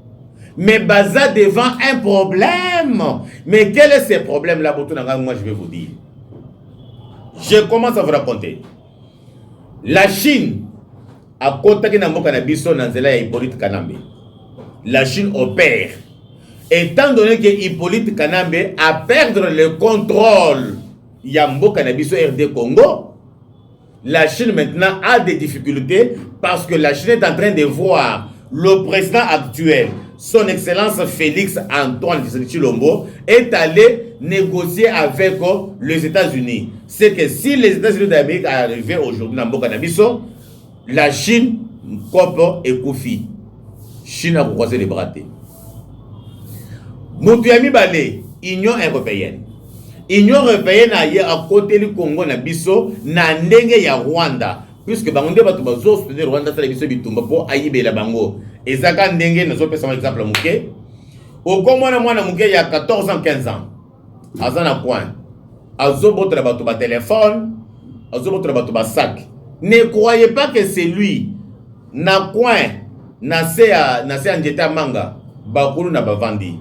Mais baza devant un problème. Mais quel est ce problème-là? Moi je vais vous dire. Je commence à vous raconter. La Chine a contacté Nambo Kanabiso Nanzela et Hippolyte Kanambe. La Chine opère étant donné que Hippolyte Kanambe a perdu le contrôle Yambo Cannabis RD Congo, la Chine maintenant a des difficultés parce que la Chine est en train de voir le président actuel, son excellence Félix Antoine Tshilombo, est allé négocier avec les États-Unis. C'est que si les États-Unis d'Amérique arrivaient aujourd'hui dans Mboka Nabiso, la Chine, Kopo et Koufi, Chine a croisé les bras. Moutouami Balé, Union européenne. Union européenne a à côté du Congo Nabiso, na ndenge ya Rwanda. Puisque Bangonde va tout soutenir Rwanda, ça biso bitumba pour aïbe la bango. Et ça quand ndenge, nous avons un exemple mouké. Au Congo, na mouké il y a 14 ans, 15 ans. Azana point. Azobotre bato ba téléphone, azobotre bato ba sac. Ne croyez pas que c'est lui. Na coin, na se anjeta manga, bakulu na bavandi.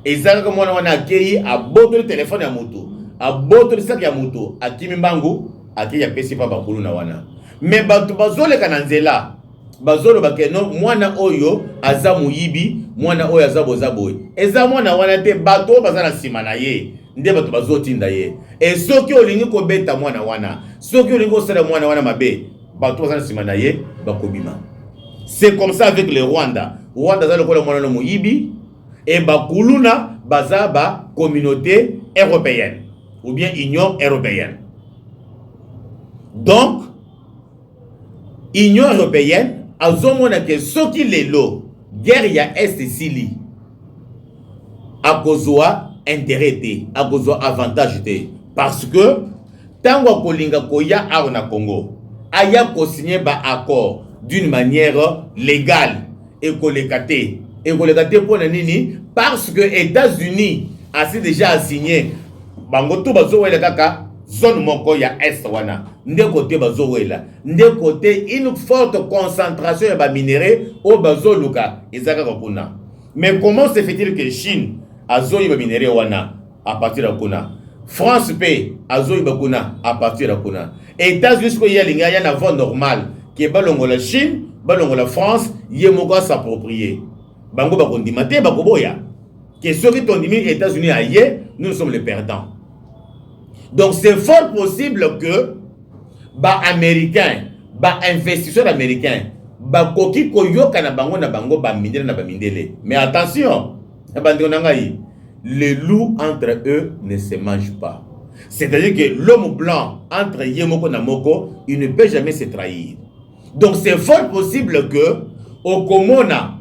Et ça comme on a accueilli à botre téléphone ya moto, à botre sac ya moto, à kimimbangu, à qui ya pesi pa bakulu na wana. Mais bato bazole kananzela. Bazolo bakeno mwana oyo aza muyibi, mwana oyo aza bozaboy. Eza mwana wana te bato bazana sima na ye. Nde bato bazotinda ye. Et soki olingi ko beta mwana wana, soki olingi ko sala mwana wana mabe, bato bazana sima na ye bakobima. C'est comme ça avec le Rwanda. Rwanda za lokola mwana no muyibi et bakuluna baza ba communauté européenne ou bien Union européenne. Donc Union européenne azomona que soki lelo guerre ya est sili akozwa intérêt te, akozwa avantage te, parce que tango kolinga koya awa na Congo aya ko signer ba accord d'une manière légale et kolekate pour nini, parce que États-Unis a déjà signé bango to bazowela kaka zone moko ya est wana nde côté bazowela nde côté une forte concentration ya ba minéraux au bazoluka ezaka kuna. Mais comment se fait-il que Chine azoyi ba minéraux wana à partir de kuna, France paye azoyi ba kuna à partir de kuna, États-Unis ko yalinga ya na voie normale que balongo la Chine balongo la France yemoko s'approprier bango ba kondima te ba koboya que ceux qui ont dit États-Unis ailleurs, nous sommes les perdants. Donc c'est fort possible que ba américain, ba investisseur américain, ba koki koyoka na bango ba mindele na ba mindele. Mais attention, les loups entre eux ne se mangent pas. C'est-à-dire que l'homme blanc entre Yemoko na Moko, il ne peut jamais se trahir. Donc c'est fort possible que au Komona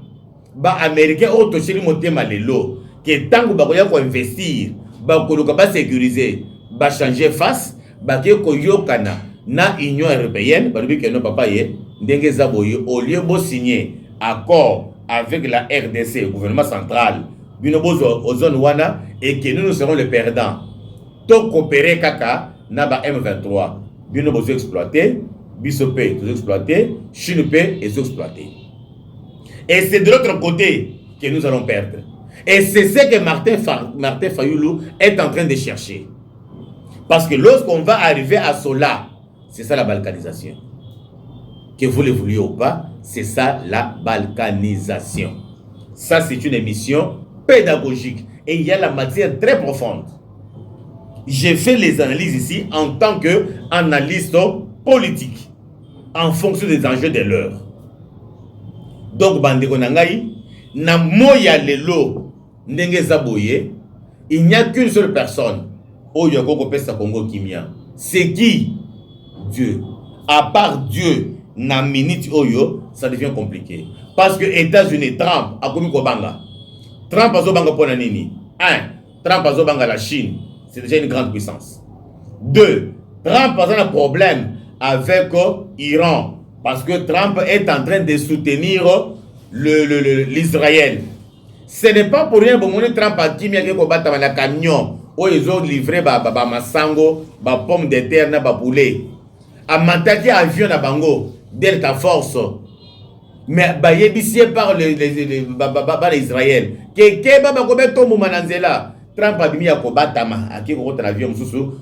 ba américain otoshiri motema lelo que tango ba koya ko investir, ba koluka ba sécuriser, ba changer face, ba ke koyokana na Union européenne, ba lubi ke no papa ye ndenge za boye au lieu bo signer accord avec la RDC, gouvernement central, bino bozo aux zone wana et que nous serons les perdants. To coopérer kaka na ba M23, bino bozo exploiter, bisopé to exploiter, Chine et exploiter. Et c'est de l'autre côté que nous allons perdre. Et c'est ce que Martin Fayoulou est en train de chercher. Parce que lorsqu'on va arriver à cela, c'est ça la balkanisation. Que vous le vouliez ou pas, c'est ça la balkanisation. Ça, c'est une émission pédagogique. Et il y a la matière très profonde. J'ai fait les analyses ici en tant qu'analyste politique, en fonction des enjeux de l'heure. Donc, bandeko nangai, na moya lelo ndenge zaboye, il n'y a qu'une seule personne au Yoko Pesa Congo Kimia. C'est qui? Dieu. À part Dieu, na minute oyo, ça devient compliqué. Parce que États-Unis, Trump, a commis Kobanga. Trump a zobanga pona nini? 1. Trump a zobanga la Chine. C'est déjà une grande puissance. 2. Trump a un problème avec l'Iran. Parce que Trump est en train de soutenir l'Israël. Ce n'est pas pour rien que Trump a dit qu'il y a un camion où ils ont livré des masango, des pommes de terre, des poulets. A manqué avion na bango, Delta Force. Mais il par l'Israël. Trump a mis à combattre un avion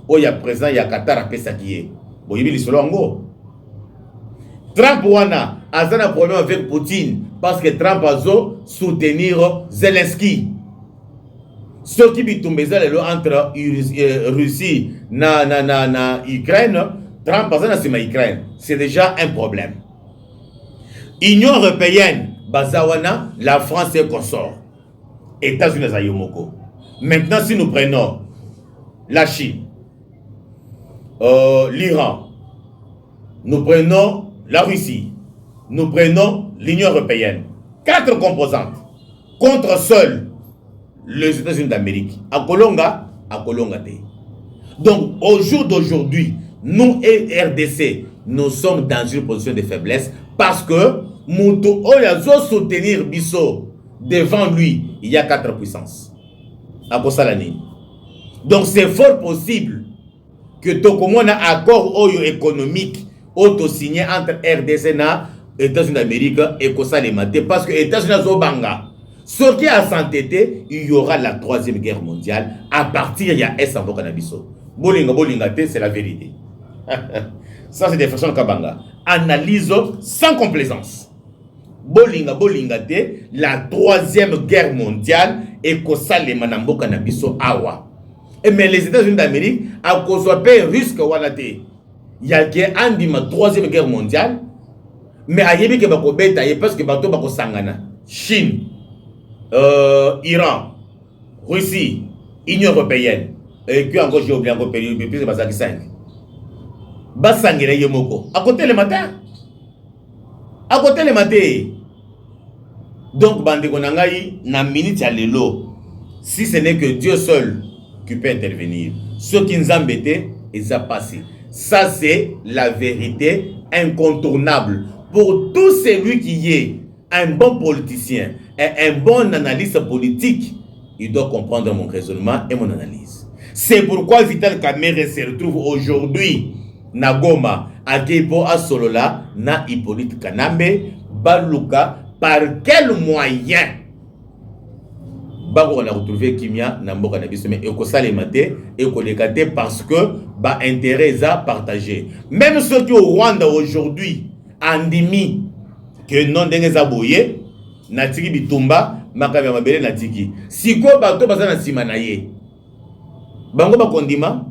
où il y a présent, il y a Qatar à Pesakiye. Trump wana a un problème avec Poutine parce que Trump a soutenir Zelensky. Ce qui bitumbeza entre Russie na Ukraine, 30% c'est Ukraine. C'est déjà un problème. Union européenne, Bazawana, la France est consort. États-Unis à Yomoko. Maintenant, si nous prenons la Chine, l'Iran, nous prenons la Russie, nous prenons l'Union européenne. 4 composantes contre seuls les États-Unis d'Amérique. À Kolonga, donc, au jour d'aujourd'hui, nous et RDC, nous sommes dans une position de faiblesse parce que Moutou Oyazo soutenir Bisso devant lui, il y a 4 puissances. À Kosalani. Donc, c'est fort possible que Tokomon a accord économique auto-signé entre RDC et États-Unis d'Amérique et Kosalemate parce que États-Unis Zobanga. Ce qui a s'entêté, il y aura la 3e guerre mondiale à partir il y a S-Ambo Canabiso. Bolinga, c'est la vérité. Ça, c'est des façons de Kabanga. Analyse sans complaisance. Bolinga, la 3e guerre mondiale et Kosalema Nambo Canabiso Awa. Mais les États-Unis d'Amérique, à cause de risque Wanate, il y a ma 3e guerre mondiale, mais à Yébi Kebakobeta, parce que Bato Bako Sangana, Chine, Iran, Russie, Union européenne, et puis encore j'ai oublié encore pays, puis c'est Basaki 5. Basangere Yemoko. À côté le matin. Donc, Bande Konangaï, na minute à l'élo, si ce n'est que Dieu seul qui peut intervenir. Ce qui nous embêtait, ils ont passé. Ça, c'est la vérité incontournable. Pour tout celui qui est un bon politicien et un bon analyste politique, il doit comprendre mon raisonnement et mon analyse. C'est pourquoi Vital Kamerhe se retrouve aujourd'hui na Goma, à Gebo, à Solola, na Hippolyte Kanambe, Baluka, par quel moyen on a retrouvé Kimia na Mboka na biso mais ekosalemate ekolekate parce que ba intérêt a partagé. Même ceux qui au Rwanda aujourd'hui andimi que non ndenge za boye na tiki bitumba makabe mabele na tiki. Siko bato bazana sima na ye. Bango ba kondima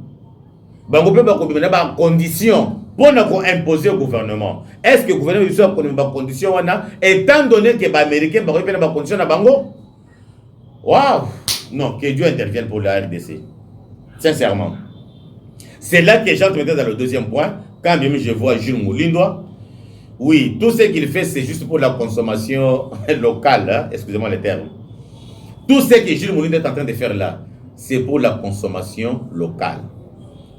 bango pe ba kobima na ba condition pour imposer au gouvernement. Est-ce que le gouvernement a des conditions étant donné que les Américains ont des conditions à Bango? Waouh! Non, que Dieu intervienne pour la RDC. Sincèrement. C'est là que j'entre maintenant dans le deuxième point. Quand même je vois Jules Moulindo. Oui, tout ce qu'il fait, c'est juste pour la consommation locale. Hein? Excusez-moi le terme. Tout ce que Jules Moulindo est en train de faire là, c'est pour la consommation locale.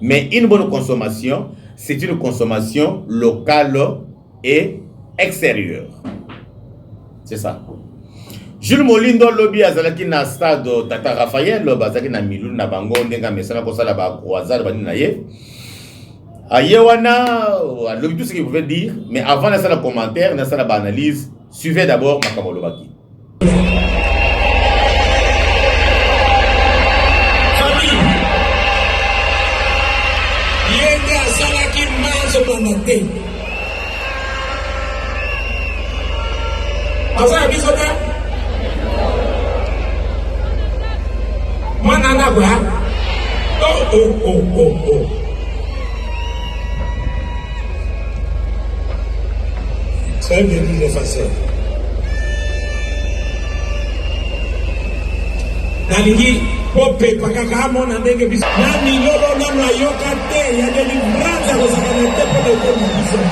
Mais une bonne consommation, c'est une consommation locale et extérieure. C'est ça. Jules Moulindo lobby azalaki na stade Tata Raphaël bazaki na Milou na bango ndenga mesana kosala ba croisade bani na ye. Ayewana lobby tout ce qu'il pouvait dire, mais avant de faire le commentaire, de faire la analyse, suivez d'abord Makamolo Baki. Très bien dit les facettes. Nalingi pope pakaka mona ndenge biso. Nani lolo nano ayoka te ya délivrance aux akanete pour le commission.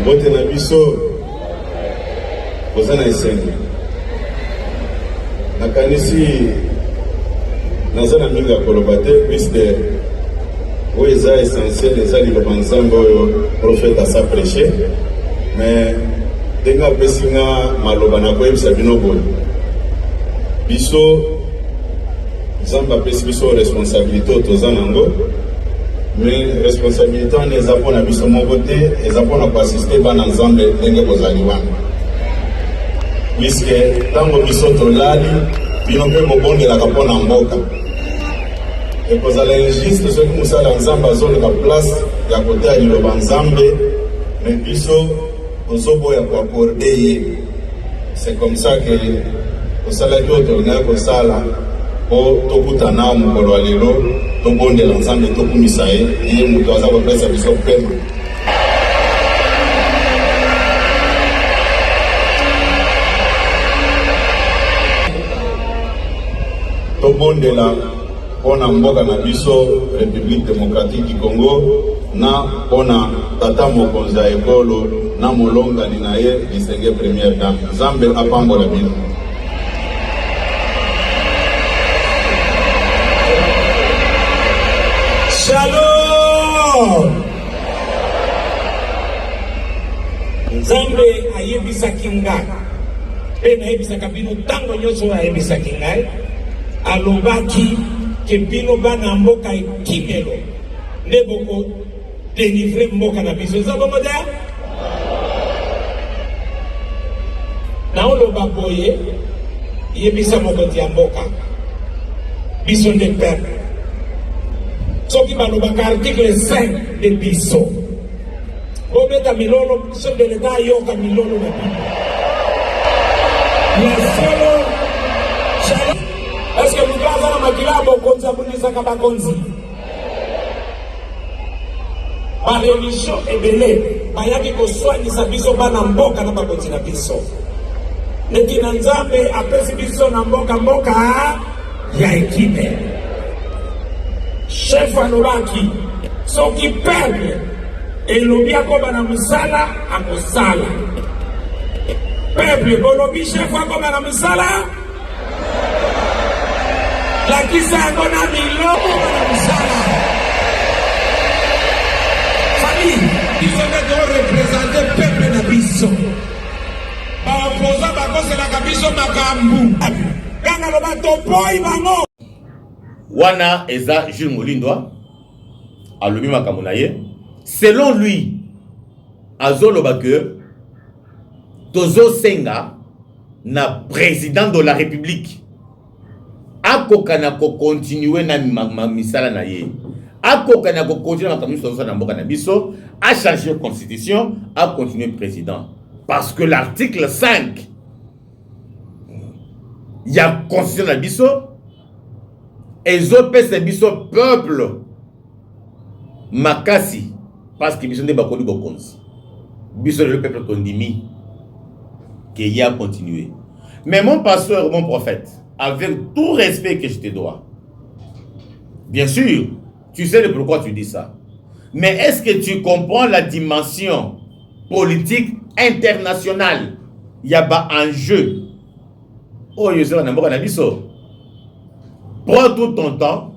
Bote na biso kozana esengi nakanisi nazana mingi ya koloba te puisque oyo eza essentiel eza liloba nzambe oyo prophète asa prêché mais ndenge apesi nga maloba na koyebisa bino boye biso nzambe apesi biso responsabilité oyo toza nango mais responsabilité wana eza mpona biso moko te eza mpona koasiste bana nzambe ndenge kozali wana puisque ntango biso tolali bino mpe bobongelaka mpona mboka ekozala injuste soki mosala ya nzambe azoleka place ya koteya liloba nzambe me biso tozoboya koakorde ye. C'est comme ça que tosalaki oyo tolingaki kosala mpo tokutana mokolo ya lelo tobondela nzambe tokumisa ye moto aza kopesa biso pema. Tobondela mpona mboka na biso République démocratique du Congo na mpona tata mokonzi ya ekolo na molongani na ye Lisenge première dame. Nzambe apambola bino. Shalom. Nzambe ayebisaki ngai mpe nayebisaka bino ntango nyonso ayebisaki ngai alobaki ke bino bana mboka ekimelo nde boko délivre mboka na biso. Eza bongo te? naoloba boye yebisa mokonzi ya mboka biso nde peuple. Soki balobaka article 5 de biso obeta milolo chef de l'état ayoka milolo na bino la solo. Est-ce que vous avez un makila bokonzi abunisaka bakonzi ba religion ebele bayaki koswanisa biso bana mboka na bakonzi na biso neti na nzambe apesi biso na mboka ya ekime. Chef alobaki soki peuple elobi akoba na mosala akosala. Peuple bolobi chef akoba na mosala lakisa yango na miloko na mosala. Famille biso nde torepresente peuple na biso. Baopoza bakoselaka biso makambu kanga loba topoi bango. Wana eza Jules Molindwa alobi makambo na ye. Selon lui azoloba que tozo senga na président de la République akokana ko continuer na misala na ye, akokana ko continuer na makambo na mboka na biso, a changer constitution, a continuer président parce que l'article 5 il y a constitution na biso ezopesa biso peuple makasi parce que biso nde bakoli bokonzi biso le peuple kondimi que y a continué. Mais mon pasteur, mon prophète, avec tout respect que je te dois, bien sûr tu sais de pourquoi tu dis ça, mais est-ce que tu comprends la dimension politique internationale? Il y a pas un jeu. Oh Yosef Namboka na biso. Prends tout ton temps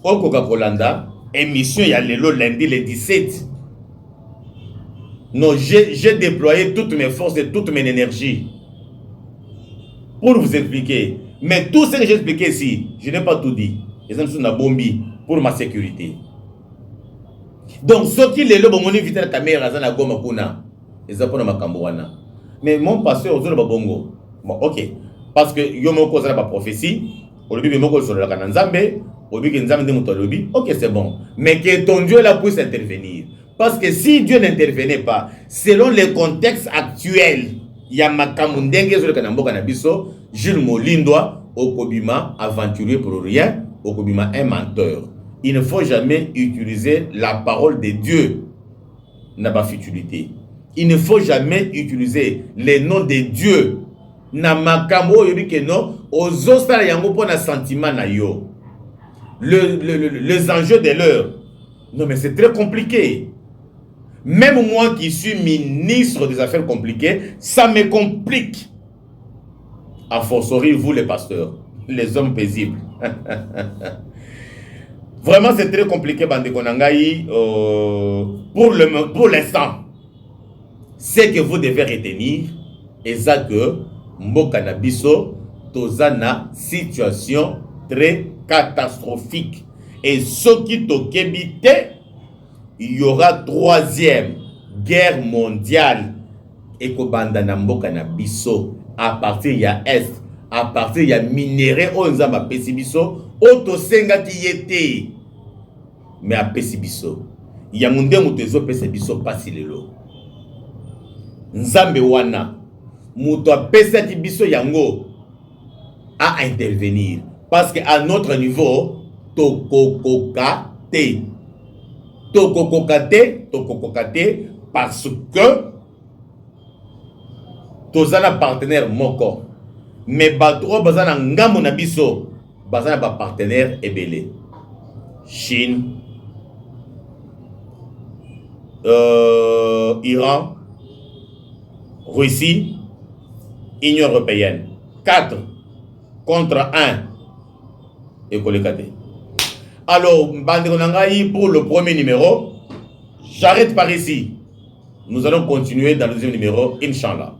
au Coca-Cola, émission il y a le lundi le 17. Non, j'ai déployé toutes mes forces et toute mon énergie pour vous expliquer. Mais tout ce que j'ai expliqué ici, je n'ai pas tout dit. Les gens sont bombi pour ma sécurité. Donc, ce qui est là, bon, on évite la caméra, ça n'a pas de kuna. Ils ont pas de makamboana. Mais mon pasteur, ils ont pas bongo. Bon, ok. Parce que yo me cause la prophétie. Au début, me cause sur la kananzambe. Au début, nzambe de mutolobi. Ok, c'est bon. Mais que ton Dieu là puisse intervenir. Parce que si Dieu n'intervenait pas, selon le contexte actuel, il y a makamundenge sur le kanambo kanabiso, Jules Molindwa, Okobima, aventurier pour rien, Okobima, un menteur. Il ne faut jamais utiliser la parole de Dieu, n'a pas futilité. Il ne faut jamais utiliser les noms de Dieu, n'a makambo yobike non, aux ostara yango pour un sentiment na yo. Les enjeux de l'heure. Non mais c'est très compliqué. Même moi qui suis ministre des Affaires compliquées, ça me complique. A fortiori, vous les pasteurs, les hommes paisibles. Vraiment, c'est très compliqué, Bande Konangaï. Pour l'instant, ce que vous devez retenir, est ça que Mboka na biso, tozana situation très catastrophique. Et ce qui t'okébite, il y aura troisième guerre mondiale et kobanda na mboka na biso à partir ya est, à partir ya minéraux on zamba pesi biso Oto senga ki yete. Mais apesi biso. Yamunde mutezo pesi biso pasi lelo. Nzambe wana. Muto apesi ki biso yango. À intervenir. Parce qu'à notre niveau, tokokokate. Tokokokate parce que tozana partenaire moko. Mais batro bazana ngamu na biso, bazana ba partenaire ebele. Chine, Iran, Russie, Union européenne. 4 contre 1. Et Kolekate. Alors, pour le premier numéro, j'arrête par ici. Nous allons continuer dans le deuxième numéro, Inch'Allah.